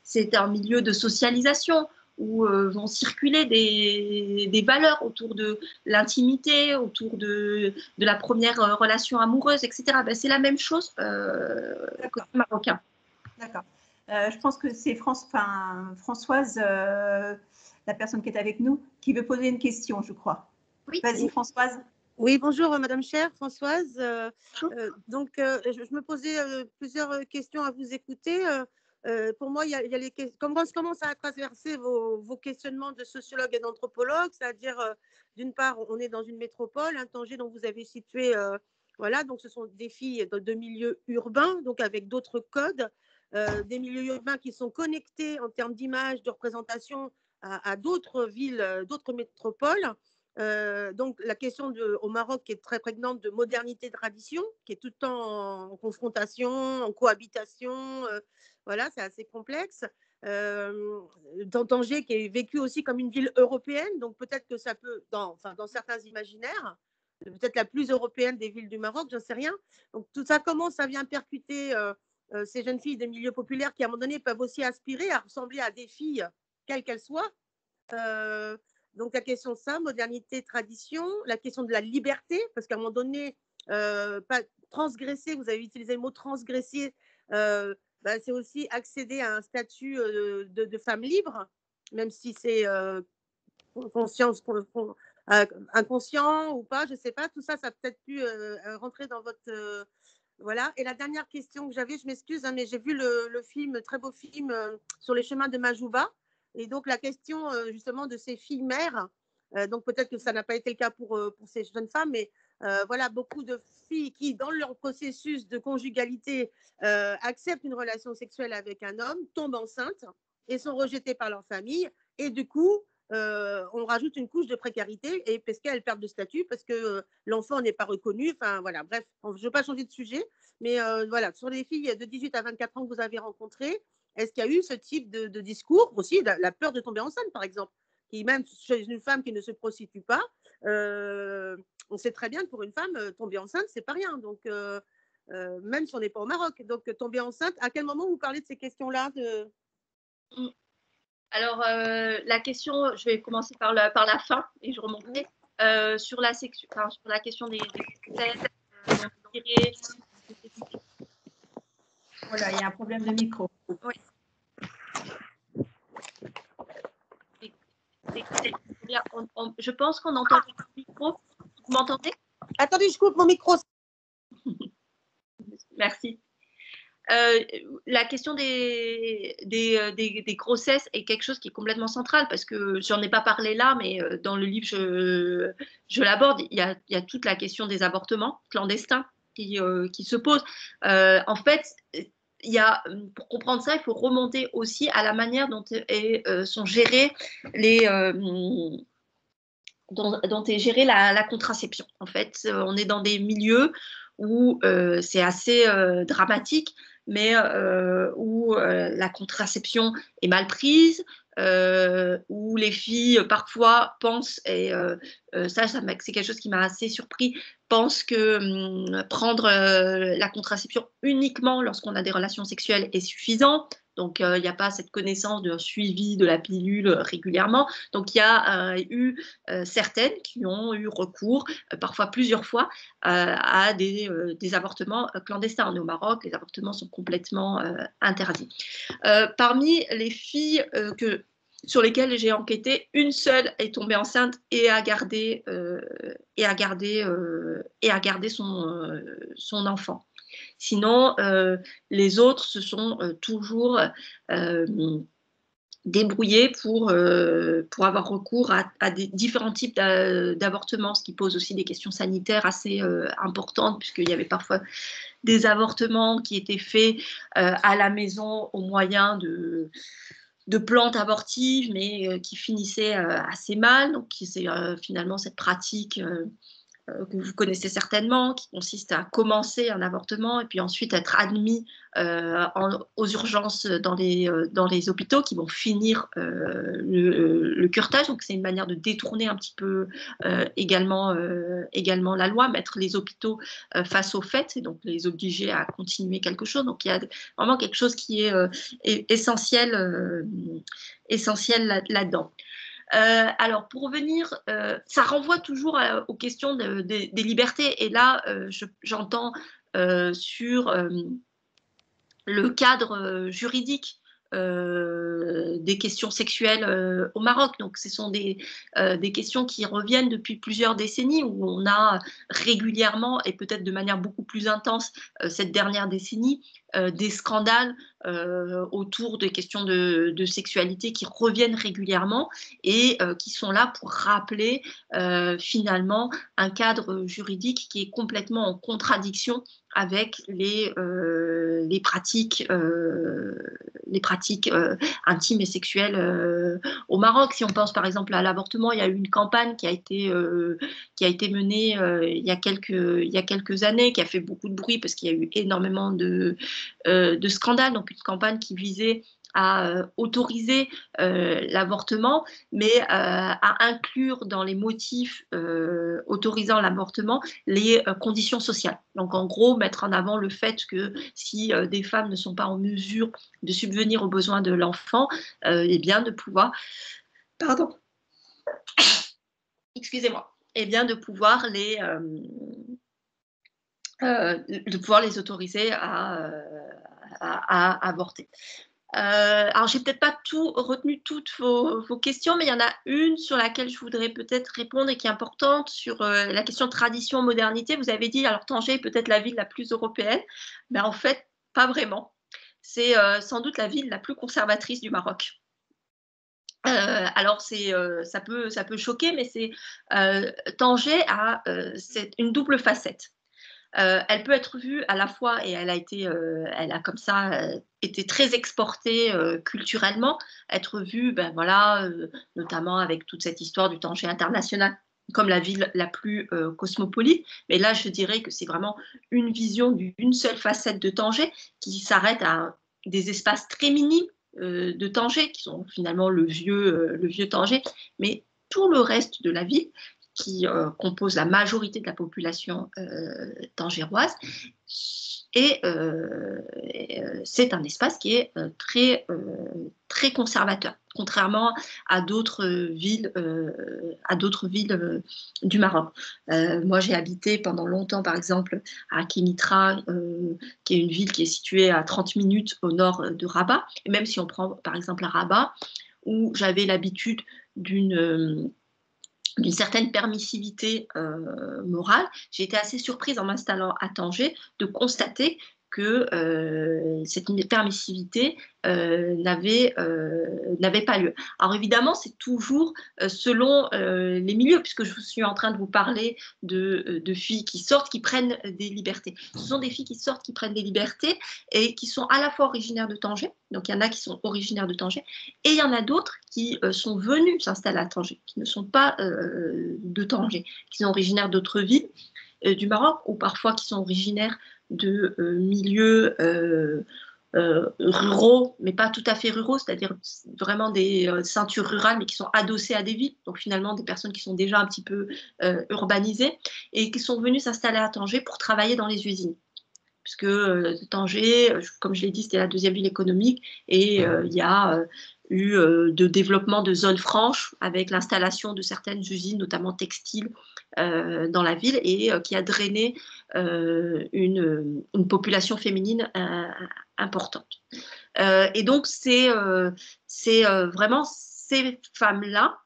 c'est un milieu de socialisation où vont circuler des valeurs autour de l'intimité, autour de la première relation amoureuse, etc. C'est la même chose côté marocain. D'accord. Je pense que c'est Françoise, la personne qui est avec nous, qui veut poser une question, je crois. Oui. Vas-y, Françoise. Oui, bonjour Madame Cher, Françoise. Donc, je me posais plusieurs questions à vous écouter. Pour moi, il y a les questions. Comment ça a traversé vos questionnements de sociologue et d'anthropologue? C'est-à-dire, d'une part, on est dans une métropole, un Tanger dont vous avez situé, voilà, donc ce sont des filles de milieux urbains, donc avec d'autres codes, des milieux urbains qui sont connectés en termes d'image, de représentation à d'autres villes, d'autres métropoles. Donc, la question au Maroc qui est très prégnante de modernité, tradition, qui est tout le temps en confrontation, en cohabitation. Voilà, c'est assez complexe. Dans Tanger, qui est vécu aussi comme une ville européenne, donc peut-être que ça peut, dans certains imaginaires, peut-être la plus européenne des villes du Maroc, j'en sais rien. Donc, tout ça, comment ça vient percuter ces jeunes filles des milieux populaires qui, à un moment donné, peuvent aussi aspirer à ressembler à des filles, quelles qu'elles soient. Donc, la question de ça, modernité, tradition, la question de la liberté, parce qu'à un moment donné, pas transgresser, vous avez utilisé le mot transgresser, c'est aussi accéder à un statut de femme libre, même si c'est conscience, inconscient ou pas, je ne sais pas. Tout ça, ça a peut-être pu rentrer dans votre… voilà. Et la dernière question que j'avais, je m'excuse, hein, mais j'ai vu le film, très beau film, sur les chemins de Majouba. Et donc, la question justement de ces filles mères, donc peut-être que ça n'a pas été le cas pour ces jeunes femmes, mais voilà, beaucoup de filles qui, dans leur processus de conjugalité, acceptent une relation sexuelle avec un homme, tombent enceintes et sont rejetées par leur famille. Et du coup, on rajoute une couche de précarité et parce qu'elles perdent de statut, parce que l'enfant n'est pas reconnu. Enfin, voilà, bref, je ne veux pas changer de sujet, mais voilà, sur les filles de 18 à 24 ans que vous avez rencontrées, est-ce qu'il y a eu ce type de discours aussi, la peur de tomber enceinte, par exemple, qui même chez une femme qui ne se prostitue pas, on sait très bien que pour une femme, tomber enceinte, c'est pas rien. Donc, même si on n'est pas au Maroc. Donc, tomber enceinte, à quel moment vous parlez de ces questions-là Alors, la question, je vais commencer par la fin et je remonterai sur la question des Voilà, il y a un problème de micro. Oui. Je pense qu'on entend le micro. Vous m'entendez? Attendez, je coupe mon micro. Merci. La question des grossesses est quelque chose qui est complètement central parce que j'en ai pas parlé là, mais dans le livre, je l'aborde. Il y a toute la question des avortements clandestins qui se pose. En fait, pour comprendre ça, il faut remonter aussi à la manière dont sont gérées dont est gérée la contraception. En fait, on est dans des milieux où c'est assez dramatique, mais où la contraception est mal prise, où les filles parfois pensent, et ça c'est quelque chose qui m'a assez surpris, pensent que prendre la contraception uniquement lorsqu'on a des relations sexuelles est suffisant. Donc, il n'y a pas cette connaissance d'un suivi de la pilule régulièrement. Donc, il y a eu certaines qui ont eu recours, parfois plusieurs fois, à des avortements clandestins. On est au Maroc, les avortements sont complètement interdits. Parmi les filles sur lesquelles j'ai enquêté, une seule est tombée enceinte et a gardé son enfant. Sinon, les autres se sont toujours débrouillés pour avoir recours à des différents types d'avortements, ce qui pose aussi des questions sanitaires assez importantes, puisqu'il y avait parfois des avortements qui étaient faits à la maison au moyen de plantes abortives, mais qui finissaient assez mal. Donc, c'est finalement cette pratique que vous connaissez certainement, qui consiste à commencer un avortement et puis ensuite être admis aux urgences dans les hôpitaux qui vont finir le curetage. Donc c'est une manière de détourner un petit peu également la loi, mettre les hôpitaux face aux faits et donc les obliger à continuer quelque chose. Donc il y a vraiment quelque chose qui est essentiel là-dedans. Alors, pour revenir, ça renvoie toujours aux questions des libertés. Et là, j'entends sur le cadre juridique des questions sexuelles au Maroc. Donc, ce sont des questions qui reviennent depuis plusieurs décennies, où on a régulièrement, et peut-être de manière beaucoup plus intense cette dernière décennie, des scandales autour des questions de sexualité qui reviennent régulièrement et qui sont là pour rappeler finalement un cadre juridique qui est complètement en contradiction avec les pratiques intimes et sexuelles au Maroc. Si on pense par exemple à l'avortement, il y a eu une campagne qui a été menée il y a quelques années, qui a fait beaucoup de bruit parce qu'il y a eu énormément de scandales. Donc une campagne qui visait à autoriser l'avortement, mais à inclure dans les motifs autorisant l'avortement les conditions sociales. Donc en gros, mettre en avant le fait que si des femmes ne sont pas en mesure de subvenir aux besoins de l'enfant, eh bien de pouvoir… Pardon. Excusez-moi. Eh bien de pouvoir les autoriser à avorter. Alors, j'ai peut-être pas retenu toutes vos questions, mais il y en a une sur laquelle je voudrais peut-être répondre et qui est importante sur la question tradition-modernité. Vous avez dit, alors Tanger est peut-être la ville la plus européenne, mais en fait, pas vraiment. C'est sans doute la ville la plus conservatrice du Maroc. Alors, ça peut choquer, mais Tanger a une double facette. Elle peut être vue à la fois, et elle a comme ça été très exportée culturellement, être vue, ben voilà, notamment avec toute cette histoire du Tanger international, comme la ville la plus cosmopolite. Mais là, je dirais que c'est vraiment une vision d'une seule facette de Tanger qui s'arrête à des espaces très minimes de Tanger, qui sont finalement le vieux Tanger, mais tout le reste de la ville qui compose la majorité de la population tangéroise. Et c'est un espace qui est très conservateur, contrairement à d'autres villes du Maroc. Moi, j'ai habité pendant longtemps, par exemple, à Kémitra, qui est une ville qui est située à 30 minutes au nord de Rabat. Et même si on prend, par exemple, à Rabat, où j'avais l'habitude d'une certaine permissivité morale, j'ai été assez surprise en m'installant à Tanger de constater que cette permissivité n'avait pas lieu. Alors évidemment, c'est toujours selon les milieux, puisque je suis en train de vous parler de filles qui sortent, qui prennent des libertés. Ce sont des filles qui sortent, qui prennent des libertés et qui sont à la fois originaires de Tanger, donc il y en a qui sont originaires de Tanger, et il y en a d'autres qui sont venus s'installer à Tanger, qui ne sont pas de Tanger, qui sont originaires d'autres villes du Maroc, ou parfois qui sont originaires de milieux ruraux, mais pas tout à fait ruraux, c'est-à-dire vraiment des ceintures rurales, mais qui sont adossées à des villes, donc finalement des personnes qui sont déjà un petit peu urbanisées, et qui sont venues s'installer à Tanger pour travailler dans les usines. Puisque Tanger, comme je l'ai dit, c'était la deuxième ville économique, et il y a eu de développement de zones franches avec l'installation de certaines usines, notamment textiles, dans la ville, et qui a drainé une population féminine importante. Et donc, c'est vraiment ces femmes-là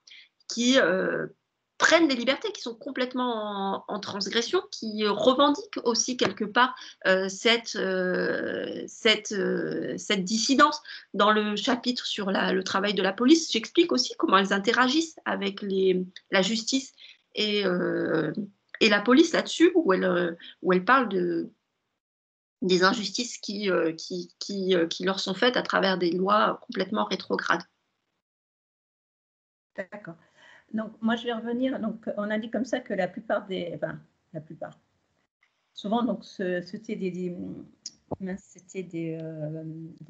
qui prennent des libertés, qui sont complètement en transgression, qui revendiquent aussi quelque part cette dissidence. Dans le chapitre sur le travail de la police, j'explique aussi comment elles interagissent avec la justice et la police là-dessus, où elles parlent des injustices qui leur sont faites à travers des lois complètement rétrogrades. D'accord. Donc, moi, je vais revenir. Donc, on a dit comme ça que la plupart souvent, donc, c'était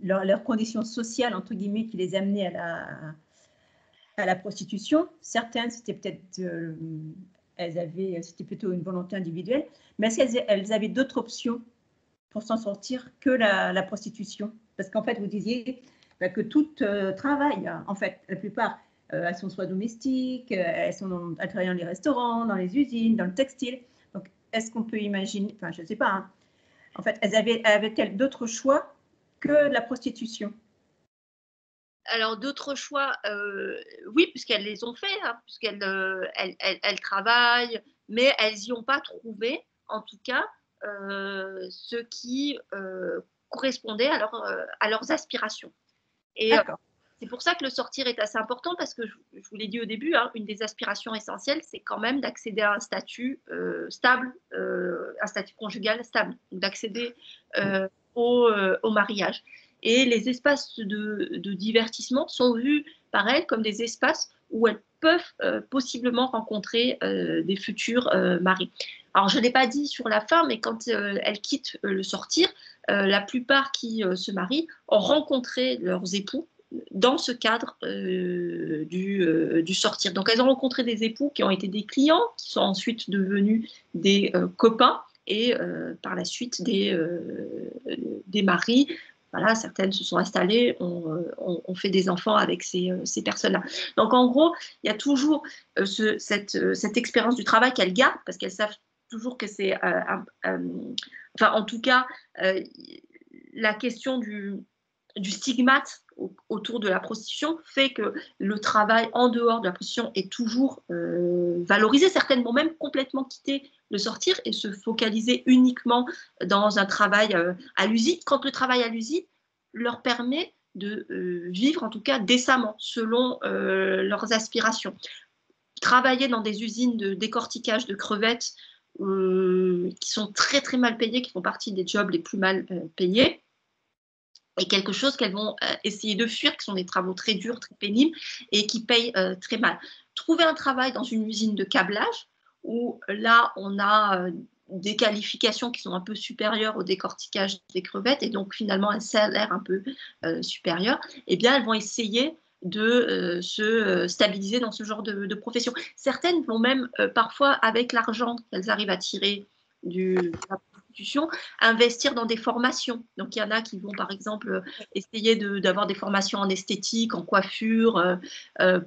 leurs conditions sociales, entre guillemets, qui les amenaient à la prostitution. Certaines, c'était peut-être, c'était plutôt une volonté individuelle, mais est-ce qu'elles avaient d'autres options pour s'en sortir que la prostitution? Parce qu'en fait, vous disiez que toutes travaillent, en fait, la plupart. Elles sont soit domestiques, elles travaillent dans les restaurants, dans les usines, dans le textile. Donc, est-ce qu'on peut imaginer, enfin, je ne sais pas, hein. En fait, avaient-elles d'autres choix que la prostitution? Alors, d'autres choix, oui, puisqu'elles les ont fait, hein, puisqu'elles elles travaillent, mais elles n'y ont pas trouvé, en tout cas, ce qui correspondait à leurs aspirations. Et c'est pour ça que le sortir est assez important, parce que je vous l'ai dit au début, hein, une des aspirations essentielles, c'est quand même d'accéder à un statut stable, un statut conjugal stable, d'accéder au mariage. Et les espaces de divertissement sont vus par elles comme des espaces où elles peuvent possiblement rencontrer des futurs maris. Alors, je ne l'ai pas dit sur la fin, mais quand elles quittent le sortir, la plupart qui se marient ont rencontré leurs époux dans ce cadre du sortir. Donc, elles ont rencontré des époux qui ont été des clients, qui sont ensuite devenus des copains, et par la suite des maris. Voilà, certaines se sont installées, ont fait des enfants avec ces personnes-là. Donc, en gros, il y a toujours cette expérience du travail qu'elles gardent, parce qu'elles savent toujours que c'est... enfin, en tout cas, la question du stigmate autour de la prostitution fait que le travail en dehors de la prostitution est toujours valorisé. Certaines vont même complètement quitter le sortir et se focaliser uniquement dans un travail à l'usine, quand le travail à l'usine leur permet de vivre en tout cas décemment, selon leurs aspirations. Travailler dans des usines de décortiquage de crevettes qui sont très très mal payées, qui font partie des jobs les plus mal payés, et quelque chose qu'elles vont essayer de fuir, qui sont des travaux très durs, très pénibles, et qui payent très mal. Trouver un travail dans une usine de câblage, où là, on a des qualifications qui sont un peu supérieures au décortiquage des crevettes, et donc finalement un salaire un peu supérieur, eh bien, elles vont essayer de se stabiliser dans ce genre de profession. Certaines vont même, parfois, avec l'argent qu'elles arrivent à tirer de la prostitution, investir dans des formations. Donc, il y en a qui vont, par exemple, essayer d'avoir des formations en esthétique, en coiffure,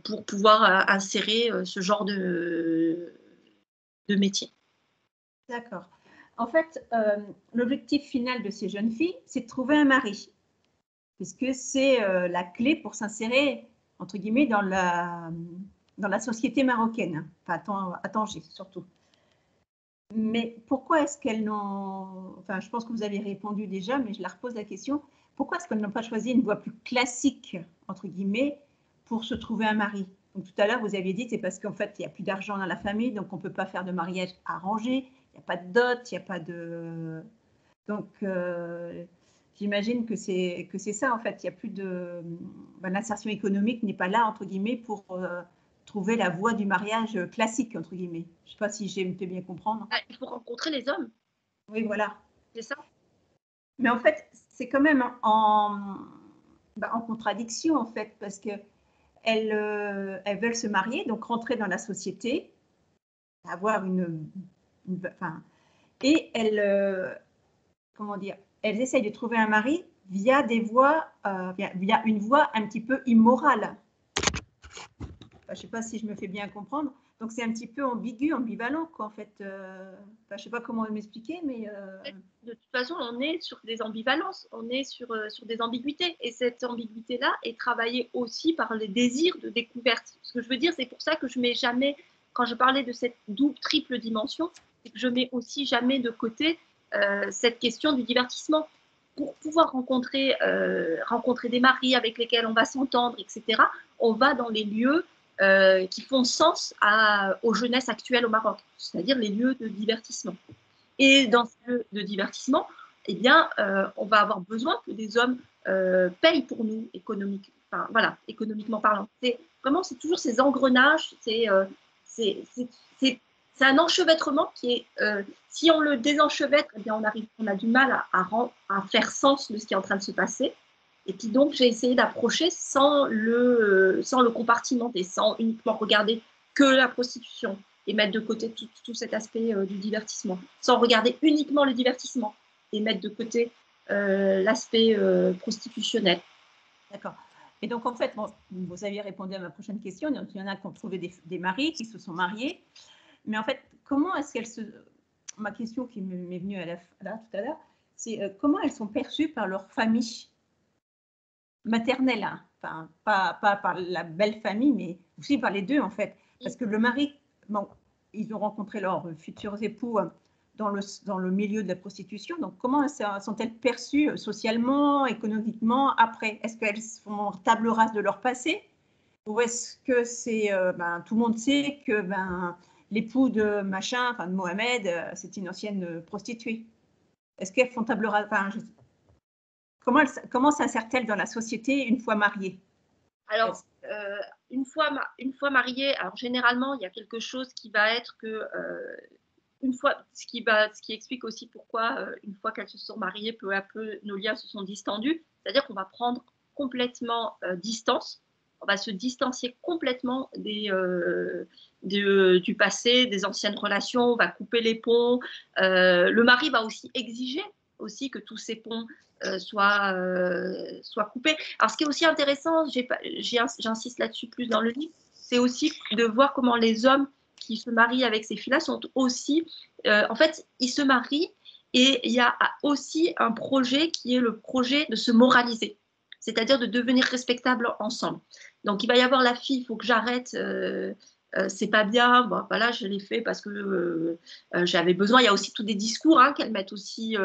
pour pouvoir insérer ce genre de métier. D'accord. En fait, l'objectif final de ces jeunes filles, c'est de trouver un mari, puisque c'est la clé pour s'insérer, entre guillemets, dans la société marocaine, enfin, à Tanger surtout. Mais pourquoi est-ce qu'elles n'ont... Enfin, je pense que vous avez répondu déjà, mais je la repose la question. Pourquoi est-ce qu'elles n'ont pas choisi une voie plus classique, entre guillemets, pour se trouver un mari? Donc, tout à l'heure, vous aviez dit c'est parce qu'en fait, il n'y a plus d'argent dans la famille, donc on ne peut pas faire de mariage arrangé, il n'y a pas de dot, il n'y a pas de... Donc, j'imagine que c'est ça, en fait. Il n'y a plus de... l'insertion économique n'est pas là, entre guillemets, pour... trouver la voie du mariage classique, entre guillemets. Je ne sais pas si j'ai fait bien comprendre. Ah, il faut rencontrer les hommes. Oui, voilà. C'est ça. Mais en fait, c'est quand même en contradiction, en fait, parce qu'elles veulent se marier, donc rentrer dans la société, avoir et elles, comment dire, elles essayent de trouver un mari via des voies, via une voie un petit peu immorale. Je ne sais pas si je me fais bien comprendre. Donc, c'est un petit peu ambigu, ambivalent, quoi, en fait. Je ne sais pas comment m'expliquer, mais... De toute façon, on est sur des ambivalences, on est sur des ambiguïtés. Et cette ambiguïté-là est travaillée aussi par les désirs de découverte. Ce que je veux dire, c'est pour ça que je ne mets jamais, quand je parlais de cette triple dimension, c'est que je ne mets aussi jamais de côté cette question du divertissement. Pour pouvoir rencontrer des maris avec lesquels on va s'entendre, etc., on va dans les lieux qui font sens aux jeunesses actuelles au Maroc, c'est-à-dire les lieux de divertissement. Et dans ces lieux de divertissement, eh bien, on va avoir besoin que des hommes payent pour nous économiquement parlant. C'est toujours ces engrenages, c'est un enchevêtrement qui est, si on le désenchevêtre, eh bien, on a du mal à faire sens de ce qui est en train de se passer. Et puis donc, j'ai essayé d'approcher sans le compartimenter, sans uniquement regarder que la prostitution et mettre de côté tout cet aspect du divertissement, sans regarder uniquement le divertissement et mettre de côté l'aspect prostitutionnel. D'accord. Et donc, en fait, vous aviez répondu à ma prochaine question. Donc, il y en a qui ont trouvé des maris, qui se sont mariés. Mais en fait, comment est-ce qu'elles se... Ma question qui m'est venue tout à l'heure, c'est comment elles sont perçues par leur famille maternelle, hein. Enfin, pas par la belle famille, mais aussi par les deux, en fait. Parce que le mari, bon, ils ont rencontré leurs futurs époux dans le milieu de la prostitution. Donc, comment sont-elles perçues socialement, économiquement, après? Est-ce qu'elles font table rase de leur passé? Ou est-ce que c'est... tout le monde sait que l'époux de machin, enfin de Mohamed, c'est une ancienne prostituée? Est-ce qu'elles font table rase? Comment s'insèrent-elles dans la société une fois mariées? Alors, une fois mariée, alors généralement, il y a quelque chose qui va être que, ce qui explique aussi pourquoi, une fois qu'elles se sont mariées, peu à peu, nos liens se sont distendus. C'est-à-dire qu'on va prendre complètement distance. On va se distancier complètement du passé, des anciennes relations. On va couper les ponts. Le mari va aussi exiger aussi que tous ces ponts soit coupé. Alors, ce qui est aussi intéressant, j'insiste là-dessus plus dans le livre, c'est aussi de voir comment les hommes qui se marient avec ces filles-là sont aussi... en fait, ils se marient et il y a aussi un projet qui est le projet de se moraliser. c'est-à-dire de devenir respectable ensemble. Donc, il va y avoir la fille, il faut que j'arrête, c'est pas bien, bon, voilà, je l'ai fait parce que j'avais besoin. Il y a aussi tous des discours qu'elles mettent aussi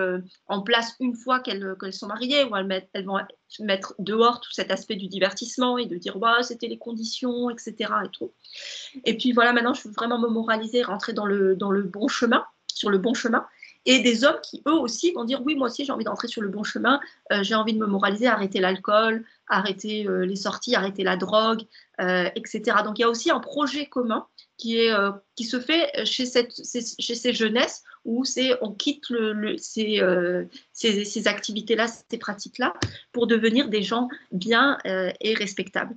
en place une fois qu'elles sont mariées, où elles vont mettre dehors tout cet aspect du divertissement et de dire ouais, c'était les conditions, etc. Et tout. Et puis voilà, maintenant je veux vraiment me moraliser, rentrer dans le bon chemin, sur le bon chemin. Et des hommes qui, eux aussi, vont dire oui, moi aussi j'ai envie d'entrer sur le bon chemin, j'ai envie de me moraliser, arrêter l'alcool, arrêter les sorties, arrêter la drogue, etc. Donc il y a aussi un projet commun qui se fait chez ces jeunesses où on quitte ces activités-là, ces pratiques-là, pour devenir des gens bien et respectables.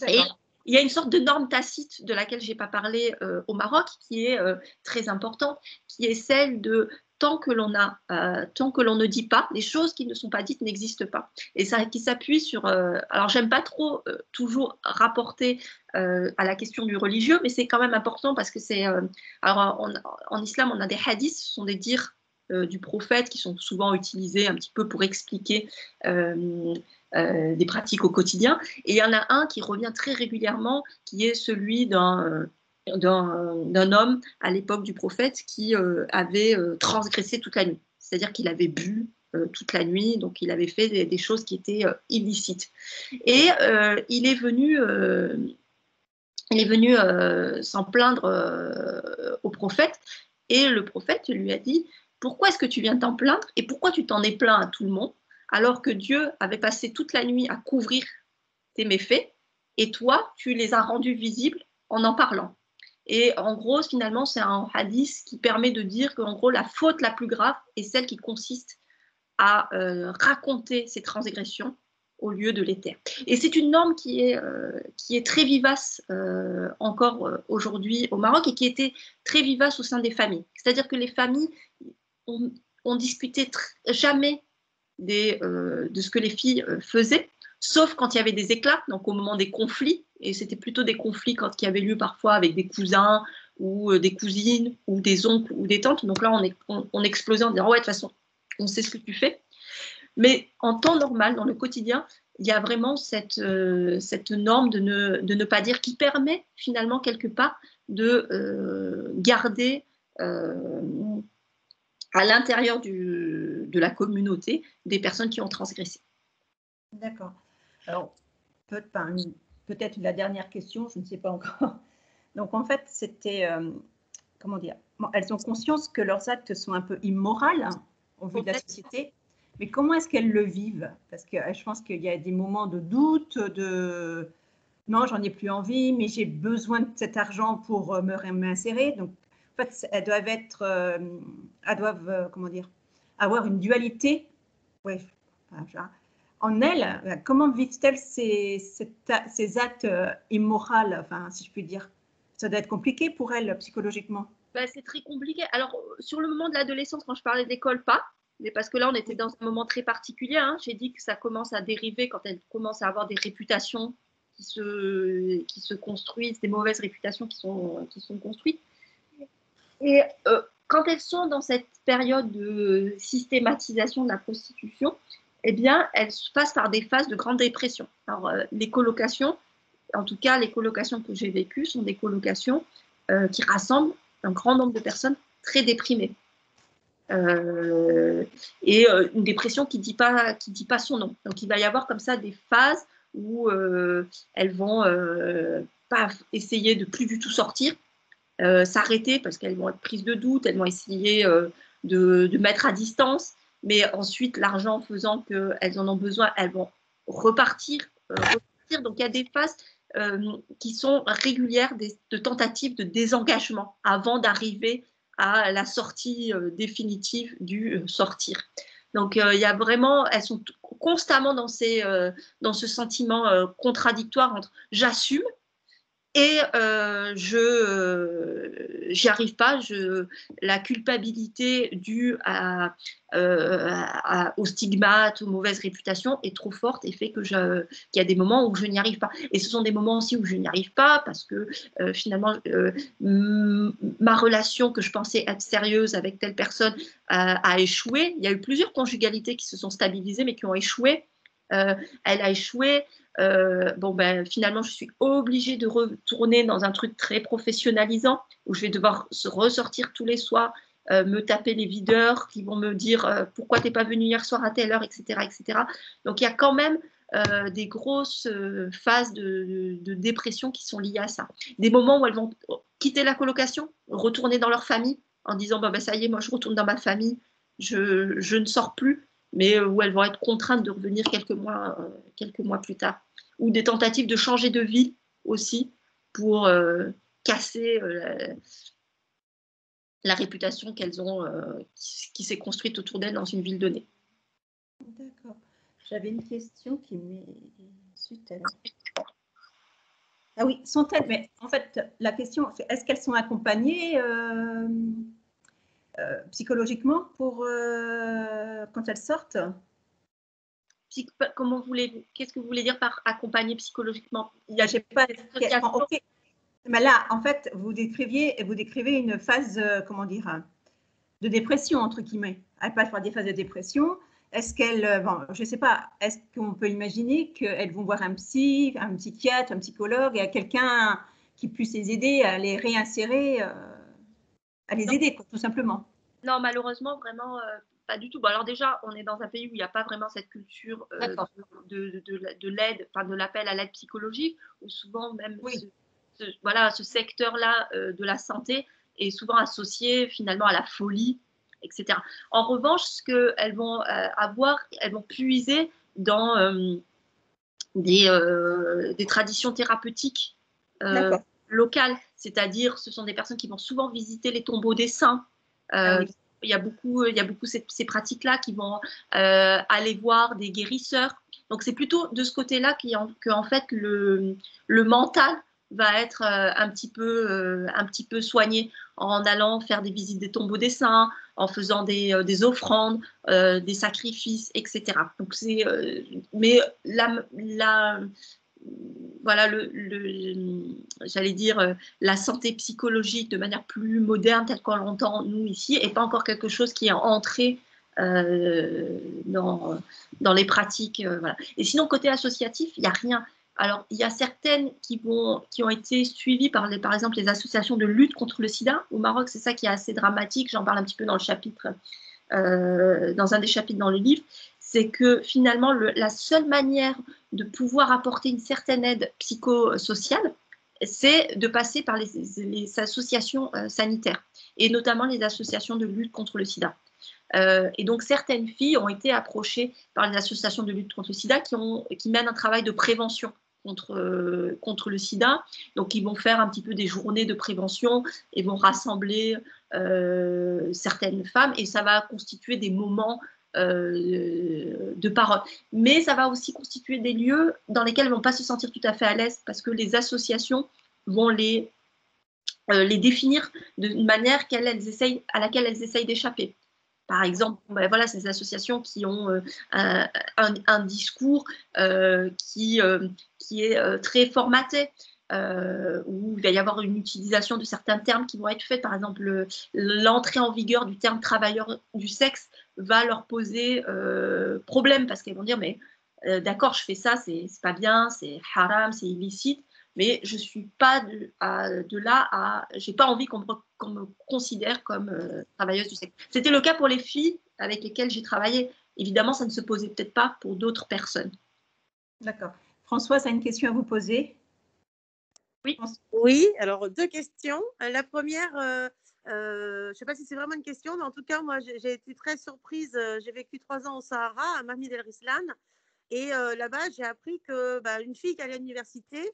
Et il y a une sorte de norme tacite de laquelle je n'ai pas parlé au Maroc, qui est très importante, qui est celle de tant que l'on ne dit pas, les choses qui ne sont pas dites n'existent pas. Et ça qui s'appuie sur... alors, j'aime pas trop toujours rapporter à la question du religieux, mais c'est quand même important parce que c'est... alors, en islam, on a des hadiths, ce sont des dires du prophète qui sont souvent utilisés un petit peu pour expliquer des pratiques au quotidien. Et il y en a un qui revient très régulièrement, qui est celui d'un homme à l'époque du prophète qui avait transgressé toute la nuit. C'est-à-dire qu'il avait bu toute la nuit, donc il avait fait des choses qui étaient illicites. Et il est venu s'en plaindre au prophète, et le prophète lui a dit « Pourquoi est-ce que tu viens t'en plaindre et pourquoi tu t'en es plaint à tout le monde alors que Dieu avait passé toute la nuit à couvrir tes méfaits et toi, tu les as rendus visibles en parlant ?» Et en gros, finalement, c'est un hadith qui permet de dire qu'en gros, la faute la plus grave est celle qui consiste à raconter ses transgressions au lieu de les taire. Et c'est une norme qui est très vivace encore aujourd'hui au Maroc et qui était très vivace au sein des familles. C'est-à-dire que les familles ont discuté jamais de ce que les filles faisaient, sauf quand il y avait des éclats, donc au moment des conflits, et c'était plutôt des conflits qui avaient lieu parfois avec des cousins ou des cousines ou des oncles ou des tantes. Donc là, on explosait en disant « ouais, de toute façon, on sait ce que tu fais ». Mais en temps normal, dans le quotidien, il y a vraiment cette norme de ne pas dire, qui permet finalement quelque part de garder à l'intérieur de la communauté des personnes qui ont transgressé. D'accord. Alors, peut-être la dernière question, je ne sais pas encore. Donc, en fait, c'était, comment dire, bon, elles ont conscience que leurs actes sont un peu immoraux au vu de la société, mais comment est-ce qu'elles le vivent? Parce que je pense qu'il y a des moments de doute, de non, j'en ai plus envie, mais j'ai besoin de cet argent pour me réinsérer. Donc, en fait, elles doivent comment dire, avoir une dualité. Ouais, en elles, comment vivent-elles ces actes immoraux, enfin, si je puis dire? Ça doit être compliqué pour elles psychologiquement. Ben, c'est très compliqué. Alors, sur le moment de l'adolescence, quand je parlais d'école, pas, mais parce que là, on était dans un moment très particulier. J'ai dit que ça commence à dériver quand elles commencent à avoir des réputations qui se construisent, des mauvaises réputations qui sont construites. Et quand elles sont dans cette période de systématisation de la prostitution, eh bien, elles passent par des phases de grande dépression. Alors, les colocations, en tout cas, les colocations que j'ai vécues sont des colocations qui rassemblent un grand nombre de personnes très déprimées. Et une dépression qui dit pas son nom. Donc, il va y avoir comme ça des phases où elles vont essayer de plus du tout sortir, s'arrêter parce qu'elles vont être prises de doute, elles vont essayer de mettre à distance, mais ensuite, l'argent faisant qu'elles en ont besoin, elles vont repartir. Donc, il y a des phases qui sont régulières de tentatives de désengagement avant d'arriver à la sortie définitive du sortir. Donc, il y a vraiment, elles sont constamment dans ce sentiment contradictoire entre j'assume et j'y arrive pas. La culpabilité due au stigmate, aux mauvaises réputations est trop forte et fait qu'il y a des moments où je n'y arrive pas. Et ce sont des moments aussi où je n'y arrive pas parce que finalement, ma relation que je pensais être sérieuse avec telle personne a échoué. Il y a eu plusieurs conjugalités qui se sont stabilisées mais qui ont échoué. elle a échoué. Bon, ben, finalement, je suis obligée de retourner dans un truc très professionnalisant où je vais devoir ressortir tous les soirs, me taper les videurs qui vont me dire pourquoi tu n'es pas venu hier soir à telle heure, etc., etc. Donc, il y a quand même des grosses phases de dépression qui sont liées à ça. Des moments où elles vont quitter la colocation, retourner dans leur famille en disant bah, ça y est, moi je retourne dans ma famille, je ne sors plus, mais où elles vont être contraintes de revenir quelques mois plus tard. Ou des tentatives de changer de ville aussi pour casser la réputation qu'elles ont, qui s'est construite autour d'elles dans une ville donnée. D'accord. J'avais une question qui m'est suite à la... Ah oui, sont-elles, mais en fait, la question, c'est est-ce qu'elles sont accompagnées psychologiquement pour quand elles sortent? Qu'est-ce que vous voulez dire par accompagner psychologiquement? Il y a, je sais pas, okay. Mais là, en fait, vous décrivez une phase, comment dire, de dépression, entre guillemets. Elles passent par des phases de dépression. Est-ce qu'elles, bon, je ne sais pas, est-ce qu'on peut imaginer qu'elles vont voir un psychiatre, un psychologue, et quelqu'un qui puisse les aider à les réinsérer, à les aider, tout simplement? Non, malheureusement, vraiment, pas du tout. Bon, alors déjà, on est dans un pays où il n'y a pas vraiment cette culture de l'aide, enfin de l'appel à l'aide psychologique, où souvent même ce secteur-là de la santé est souvent associé finalement à la folie, etc. En revanche, ce qu'elles vont avoir, elles vont puiser dans des traditions thérapeutiques locales, c'est-à-dire ce sont des personnes qui vont souvent visiter les tombeaux des saints. Il y a beaucoup ces pratiques-là qui vont aller voir des guérisseurs. Donc, c'est plutôt de ce côté-là qu'en fait, le mental va être un petit peu soigné en allant faire des visites des tombeaux des saints, en faisant des offrandes, des sacrifices, etc. Donc, mais voilà, j'allais dire, la santé psychologique de manière plus moderne, telle qu'on l'entend nous ici, n'est pas encore quelque chose qui est entré dans les pratiques. Voilà. Et sinon, côté associatif, il n'y a rien. Alors, il y a certaines qui ont été suivies par exemple, les associations de lutte contre le sida. Au Maroc, c'est ça qui est assez dramatique. J'en parle un petit peu dans le chapitre, dans un des chapitres dans le livre. C'est que finalement, la seule manière de pouvoir apporter une certaine aide psychosociale, c'est de passer par les associations sanitaires, et notamment les associations de lutte contre le sida. Et donc, certaines filles ont été approchées par les associations de lutte contre le sida qui mènent un travail de prévention contre le sida. Donc, ils vont faire un petit peu des journées de prévention et vont rassembler certaines femmes, et ça va constituer des moments de parole. Mais ça va aussi constituer des lieux dans lesquels elles ne vont pas se sentir tout à fait à l'aise, parce que les associations vont les définir d'une manière à laquelle elles essayent d'échapper. Par exemple, ben voilà, ces associations qui ont un discours qui est très formaté, où il va y avoir une utilisation de certains termes qui vont être faits. Par exemple, l'entrée en vigueur du terme travailleur du sexe va leur poser problème, parce qu'elles vont dire mais d'accord, je fais ça, c'est pas bien, c'est haram, c'est illicite, mais je suis pas de là à, j'ai pas envie qu'on me considère comme travailleuse du sexe. C'était le cas pour les filles avec lesquelles j'ai travaillé. Évidemment, ça ne se posait peut-être pas pour d'autres personnes. D'accord. Françoise a une question à vous poser. Oui, alors 2 questions. La première, je ne sais pas si c'est vraiment une question, mais en tout cas, moi, j'ai été très surprise. J'ai vécu 3 ans au Sahara, à Mahmid El Rislan, et là-bas, j'ai appris que une fille qui allait à l'université,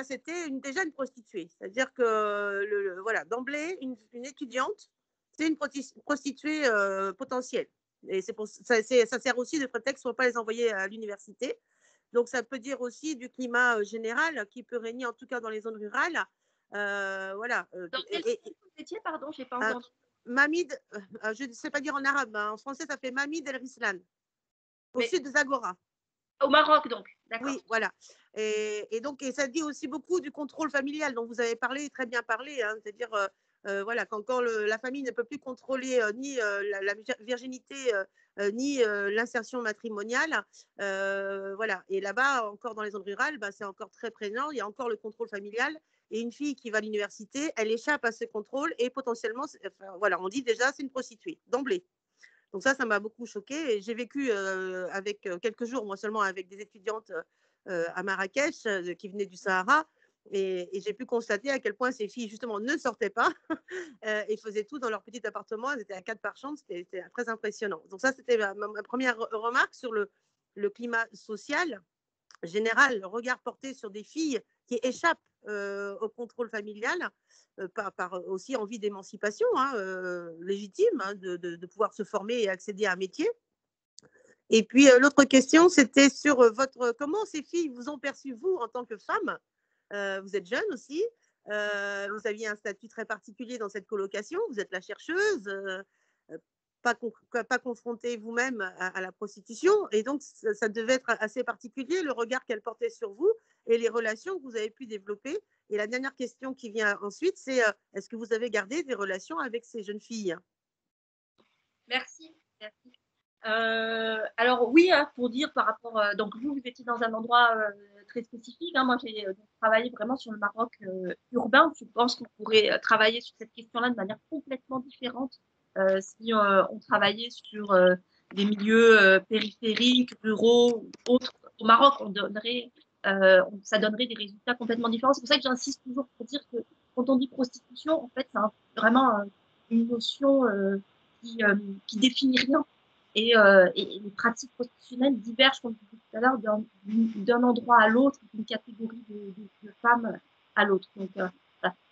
c'était déjà une prostituée. C'est-à-dire que voilà, d'emblée, une étudiante, c'est une prostituée potentielle. Et ça sert aussi de prétexte pour ne pas les envoyer à l'université. Donc, ça peut dire aussi du climat général qui peut régner, en tout cas dans les zones rurales. Voilà. Dans quel sens vous étiez, pardon, je n'ai pas entendu. Mahmid, je ne sais pas dire en arabe, en français, ça fait Mahmid El Rislan, au sud de Zagora. Au Maroc, donc, d'accord. Oui, voilà. Et donc, ça dit aussi beaucoup du contrôle familial dont vous avez parlé, très bien parlé, hein, c'est-à-dire voilà, quand la famille ne peut plus contrôler ni la virginité ni l'insertion matrimoniale. Voilà. Et là-bas, encore dans les zones rurales, c'est encore très présent. Il y a encore le contrôle familial. Et une fille qui va à l'université, elle échappe à ce contrôle et potentiellement, enfin, voilà, on dit déjà c'est une prostituée d'emblée. Donc ça m'a beaucoup choquée. Et j'ai vécu avec quelques jours, moi seulement, avec des étudiantes à Marrakech qui venaient du Sahara. Et j'ai pu constater à quel point ces filles, justement, ne sortaient pas et faisaient tout dans leur petit appartement. Elles étaient à 4 par chambre. C'était très impressionnant. Donc ça, c'était ma première remarque sur le climat social général, le regard porté sur des filles qui échappent au contrôle familial, par aussi envie d'émancipation légitime, de pouvoir se former et accéder à un métier. Et puis l'autre question, c'était sur comment ces filles vous ont perçu, vous, en tant que femme. Vous êtes jeune aussi, vous aviez un statut très particulier dans cette colocation, vous êtes la chercheuse, pas confrontée vous-même à la prostitution, et donc ça devait être assez particulier, le regard qu'elle portait sur vous et les relations que vous avez pu développer. Et la dernière question qui vient ensuite, c'est est-ce que vous avez gardé des relations avec ces jeunes filles? Merci. Alors oui, pour dire par rapport, donc vous étiez dans un endroit très spécifique. Moi, j'ai travaillé vraiment sur le Maroc urbain. Je pense qu'on pourrait travailler sur cette question-là de manière complètement différente si on travaillait sur des milieux périphériques, ruraux, ou autres. Au Maroc, ça donnerait des résultats complètement différents. C'est pour ça que j'insiste toujours pour dire que quand on dit prostitution, en fait, c'est vraiment une notion qui définit rien. Et les pratiques prostitutionnelles divergent, comme je disais tout à l'heure, d'un endroit à l'autre, d'une catégorie de femmes à l'autre. Donc, voilà.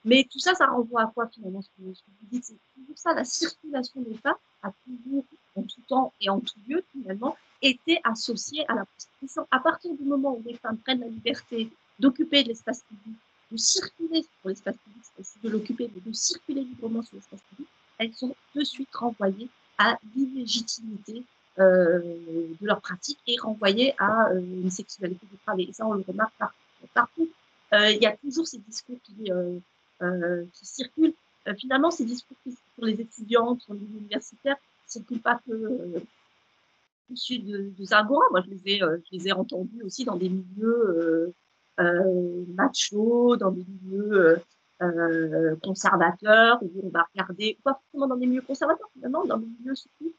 Mais tout ça, ça renvoie à quoi finalement, ce que vous dites? C'est toujours ça, la circulation des femmes a toujours, en tout temps et en tout lieu, finalement, été associée à la prostitution. À partir du moment où les femmes prennent la liberté d'occuper de l'espace public, de circuler sur l'espace public, c'est de l'occuper, mais de circuler librement sur l'espace public, elles sont de suite renvoyées à l'illégitimité de leur pratique et renvoyées à une sexualité dépravée. Et ça, on le remarque partout. Il y a toujours ces discours qui circulent. Finalement, ces discours sur les étudiantes, sur les universitaires, ne circulent pas que issus de Zagora. Moi, je les ai entendus aussi dans des milieux machos, dans des milieux conservateurs, où on va regarder, pas forcément dans des milieux conservateurs, finalement, dans des milieux surtout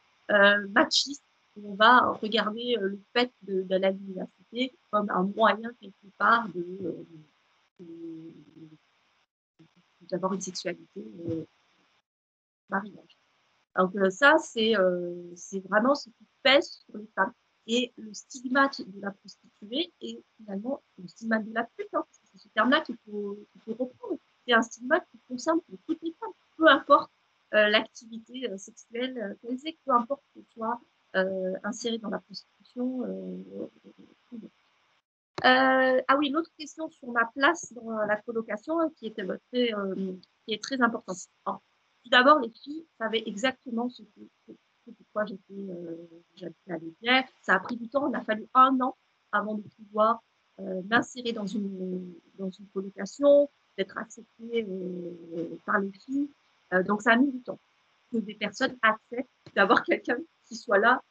machistes, où on va regarder le fait d'aller à l'université comme un moyen, quelque part, d'avoir une sexualité mariage. Donc ça, c'est vraiment ce qui pèse sur les femmes. Et le stigmate de la prostituée est finalement le stigmate de la pute, parce que c'est ce terme-là qu'il faut reprendre. C'est un stigmate qui concerne toutes les femmes, peu importe l'activité sexuelle qu'elles aient, peu importe qu'elles soient insérées dans la prostitution. Ah oui, l'autre question sur ma place dans la colocation qui est très importante. Alors, tout d'abord, les filles savaient exactement pourquoi j'habitais à Béziers. Ça a pris du temps, il a fallu 1 an avant de pouvoir m'insérer dans une colocation, d'être acceptée par les filles. Donc, ça a mis du temps que des personnes acceptent d'avoir quelqu'un qui soit là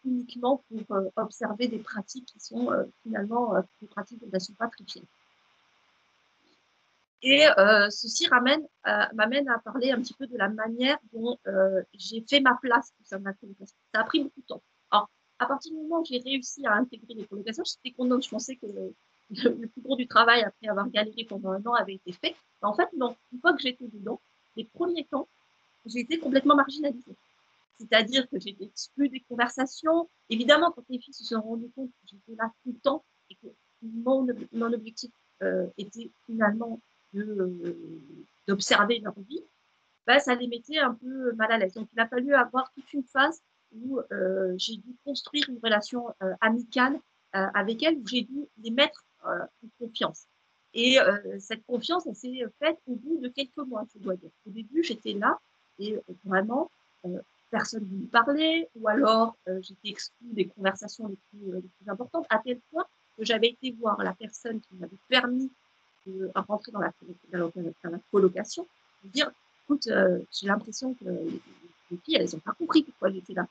uniquement pour observer des pratiques qui sont finalement des pratiques qui ne sont pas très fières. Et ceci m'amène à parler un petit peu de la manière dont j'ai fait ma place au sein de la colocation. Ça a pris beaucoup de temps. Alors, à partir du moment où j'ai réussi à intégrer les colocations, j'étais contente. Je pensais que le plus gros du travail, après avoir galéré pendant 1 an, avait été fait. Mais en fait, non. Une fois que j'étais dedans, les premiers temps, j'ai été complètement marginalisée. C'est-à-dire que j'ai été exclue des conversations. Évidemment, quand les filles se sont rendues compte que j'étais là tout le temps et que mon objectif était finalement d'observer leur vie, ça les mettait un peu mal à l'aise. Donc, il a fallu avoir toute une phase où j'ai dû construire une relation amicale avec elles, où j'ai dû les mettre en confiance. Et cette confiance, elle s'est faite au bout de quelques mois, je dois dire. Au début, j'étais là et vraiment, personne ne me parlait, ou alors j'étais exclue des conversations les plus importantes, à tel point que j'avais été voir la personne qui m'avait permis de rentrer dans la colocation, dire écoute, j'ai l'impression que les filles, elles n'ont pas compris pourquoi j'étais là.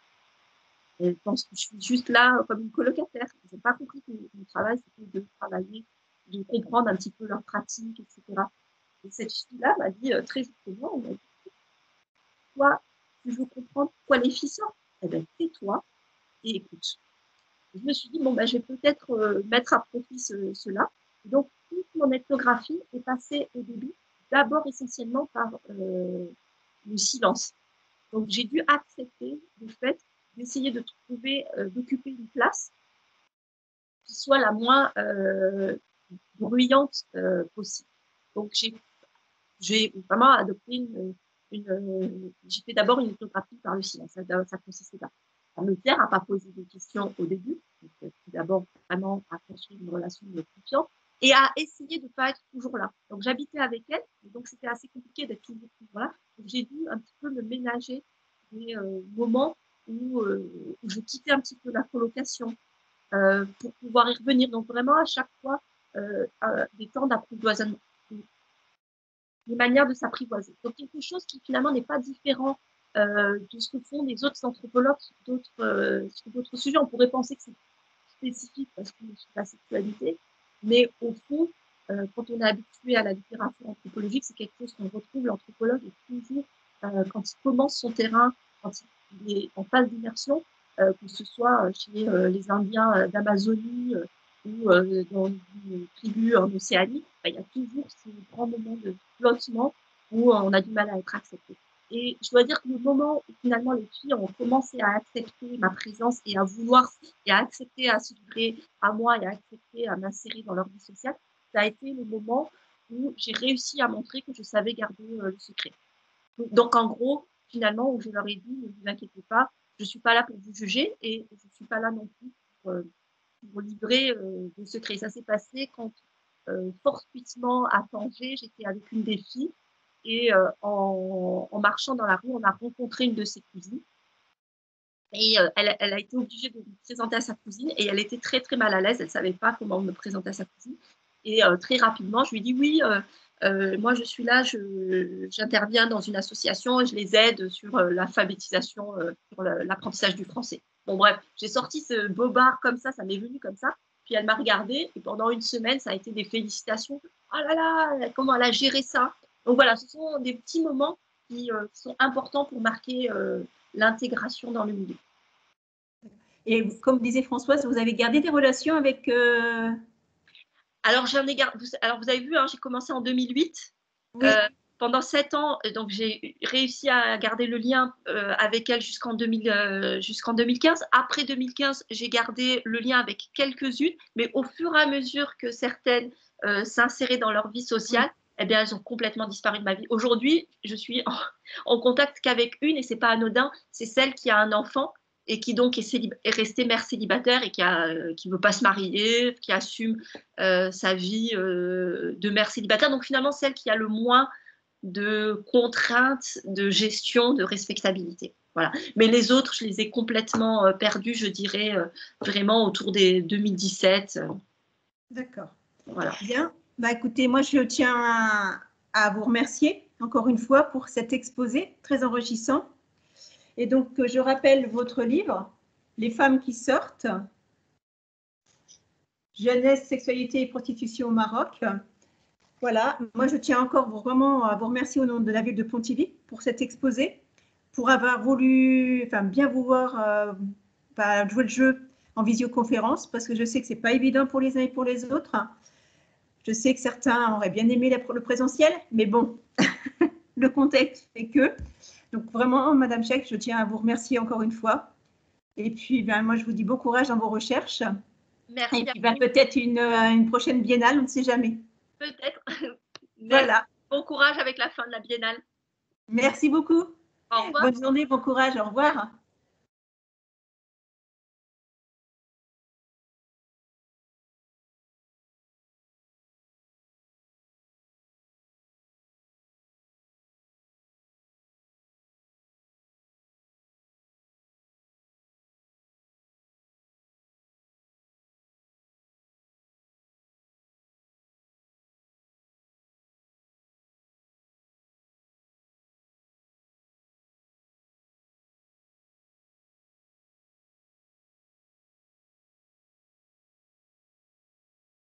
Elles pensent que je suis juste là comme une colocataire. Elles n'ont pas compris que mon travail, c'était de travailler, de comprendre un petit peu leur pratique, etc. Et cette fille-là m'a dit très justement, toi, tu veux comprendre pourquoi les filles sortent? Eh bien, tais-toi et écoute. Je me suis dit, bon, ben, je vais peut-être mettre à profit cela. Donc, toute mon ethnographie est passée au début, d'abord essentiellement par le silence. Donc, j'ai dû accepter le fait d'essayer de trouver, d'occuper une place qui soit la moins bruyante possible. Donc, j'ai vraiment adopté j'ai fait d'abord une ethnographie par le silence. Ça consistait à me taire, à ne pas poser de questions au début. Donc, d'abord, vraiment à construire une relation de confiance et à essayer de ne pas être toujours là. Donc, j'habitais avec elle, donc c'était assez compliqué d'être toujours là. Donc, j'ai dû un petit peu me ménager des moments où je quittais un petit peu la colocation pour pouvoir y revenir. Donc, vraiment, à chaque fois, des temps d'apprivoisement, des manières de s'apprivoiser. Donc, quelque chose qui finalement n'est pas différent de ce que font les autres anthropologues sur d'autres sujets. On pourrait penser que c'est spécifique parce que c'est la sexualité, mais au fond, quand on est habitué à la littérature anthropologique, c'est quelque chose qu'on retrouve. L'anthropologue est toujours, quand il commence son terrain, quand il est en phase d'immersion, que ce soit chez les Indiens d'Amazonie ou dans une tribu en Océanie, il y a toujours ces grands moments de flottement où on a du mal à être accepté. Et je dois dire que le moment où finalement les filles ont commencé à accepter ma présence et à vouloir et à accepter à se livrer à moi et à accepter à m'insérer dans leur vie sociale, ça a été le moment où j'ai réussi à montrer que je savais garder le secret. Donc en gros, finalement, où je leur ai dit, ne vous inquiétez pas, je ne suis pas là pour vous juger et je ne suis pas là non plus pour livrer des secrets. Ça s'est passé quand fortuitement à Tanger, j'étais avec une des filles et en marchant dans la rue, on a rencontré une de ses cousines. Et elle a été obligée de me présenter à sa cousine et elle était très très mal à l'aise. Elle ne savait pas comment me présenter à sa cousine. Et très rapidement, je lui ai dit oui, moi je suis là, j'interviens dans une association et je les aide sur l'alphabétisation, sur l'apprentissage du français. Bon bref, j'ai sorti ce bobard comme ça m'est venu comme ça. Puis elle m'a regardée et pendant une semaine, ça a été des félicitations. Oh là là, comment elle a géré ça. Donc voilà, ce sont des petits moments qui sont importants pour marquer l'intégration dans le milieu. Et comme disait Françoise, vous avez gardé des relations avec… Alors, vous avez vu, hein, j'ai commencé en 2008. Oui. Pendant 7 ans, donc j'ai réussi à garder le lien avec elle jusqu'en 2015. Après 2015, j'ai gardé le lien avec quelques-unes, mais au fur et à mesure que certaines s'inséraient dans leur vie sociale, eh bien, elles ont complètement disparu de ma vie. Aujourd'hui, je suis en contact qu'avec une, et c'est pas anodin, c'est celle qui a un enfant et qui donc est restée mère célibataire et qui ne veut pas se marier, qui assume sa vie de mère célibataire. Donc finalement, celle qui a le moins de contraintes, de gestion, de respectabilité. Voilà. Mais les autres, je les ai complètement perdus, je dirais, vraiment autour des 2017. D'accord. Voilà. Bien. Bah, écoutez, moi, je tiens à vous remercier encore une fois pour cet exposé très enrichissant. Et donc, je rappelle votre livre, Les femmes qui sortent, jeunesse, sexualité et prostitution au Maroc. Voilà, moi je tiens encore vraiment à vous remercier au nom de la ville de Pontivy pour cet exposé, pour avoir voulu, bien vouloir jouer le jeu en visioconférence, parce que je sais que ce n'est pas évident pour les uns et pour les autres. Je sais que certains auraient bien aimé le présentiel, mais bon, le contexte fait que. Donc vraiment, Madame Cheikh, je tiens à vous remercier encore une fois. Et puis, moi, je vous dis bon courage dans vos recherches. Merci. Et puis, peut-être une prochaine biennale, on ne sait jamais. Peut-être. Voilà. Bon courage avec la fin de la biennale. Merci beaucoup. Au revoir. Bonne journée, bon courage, au revoir.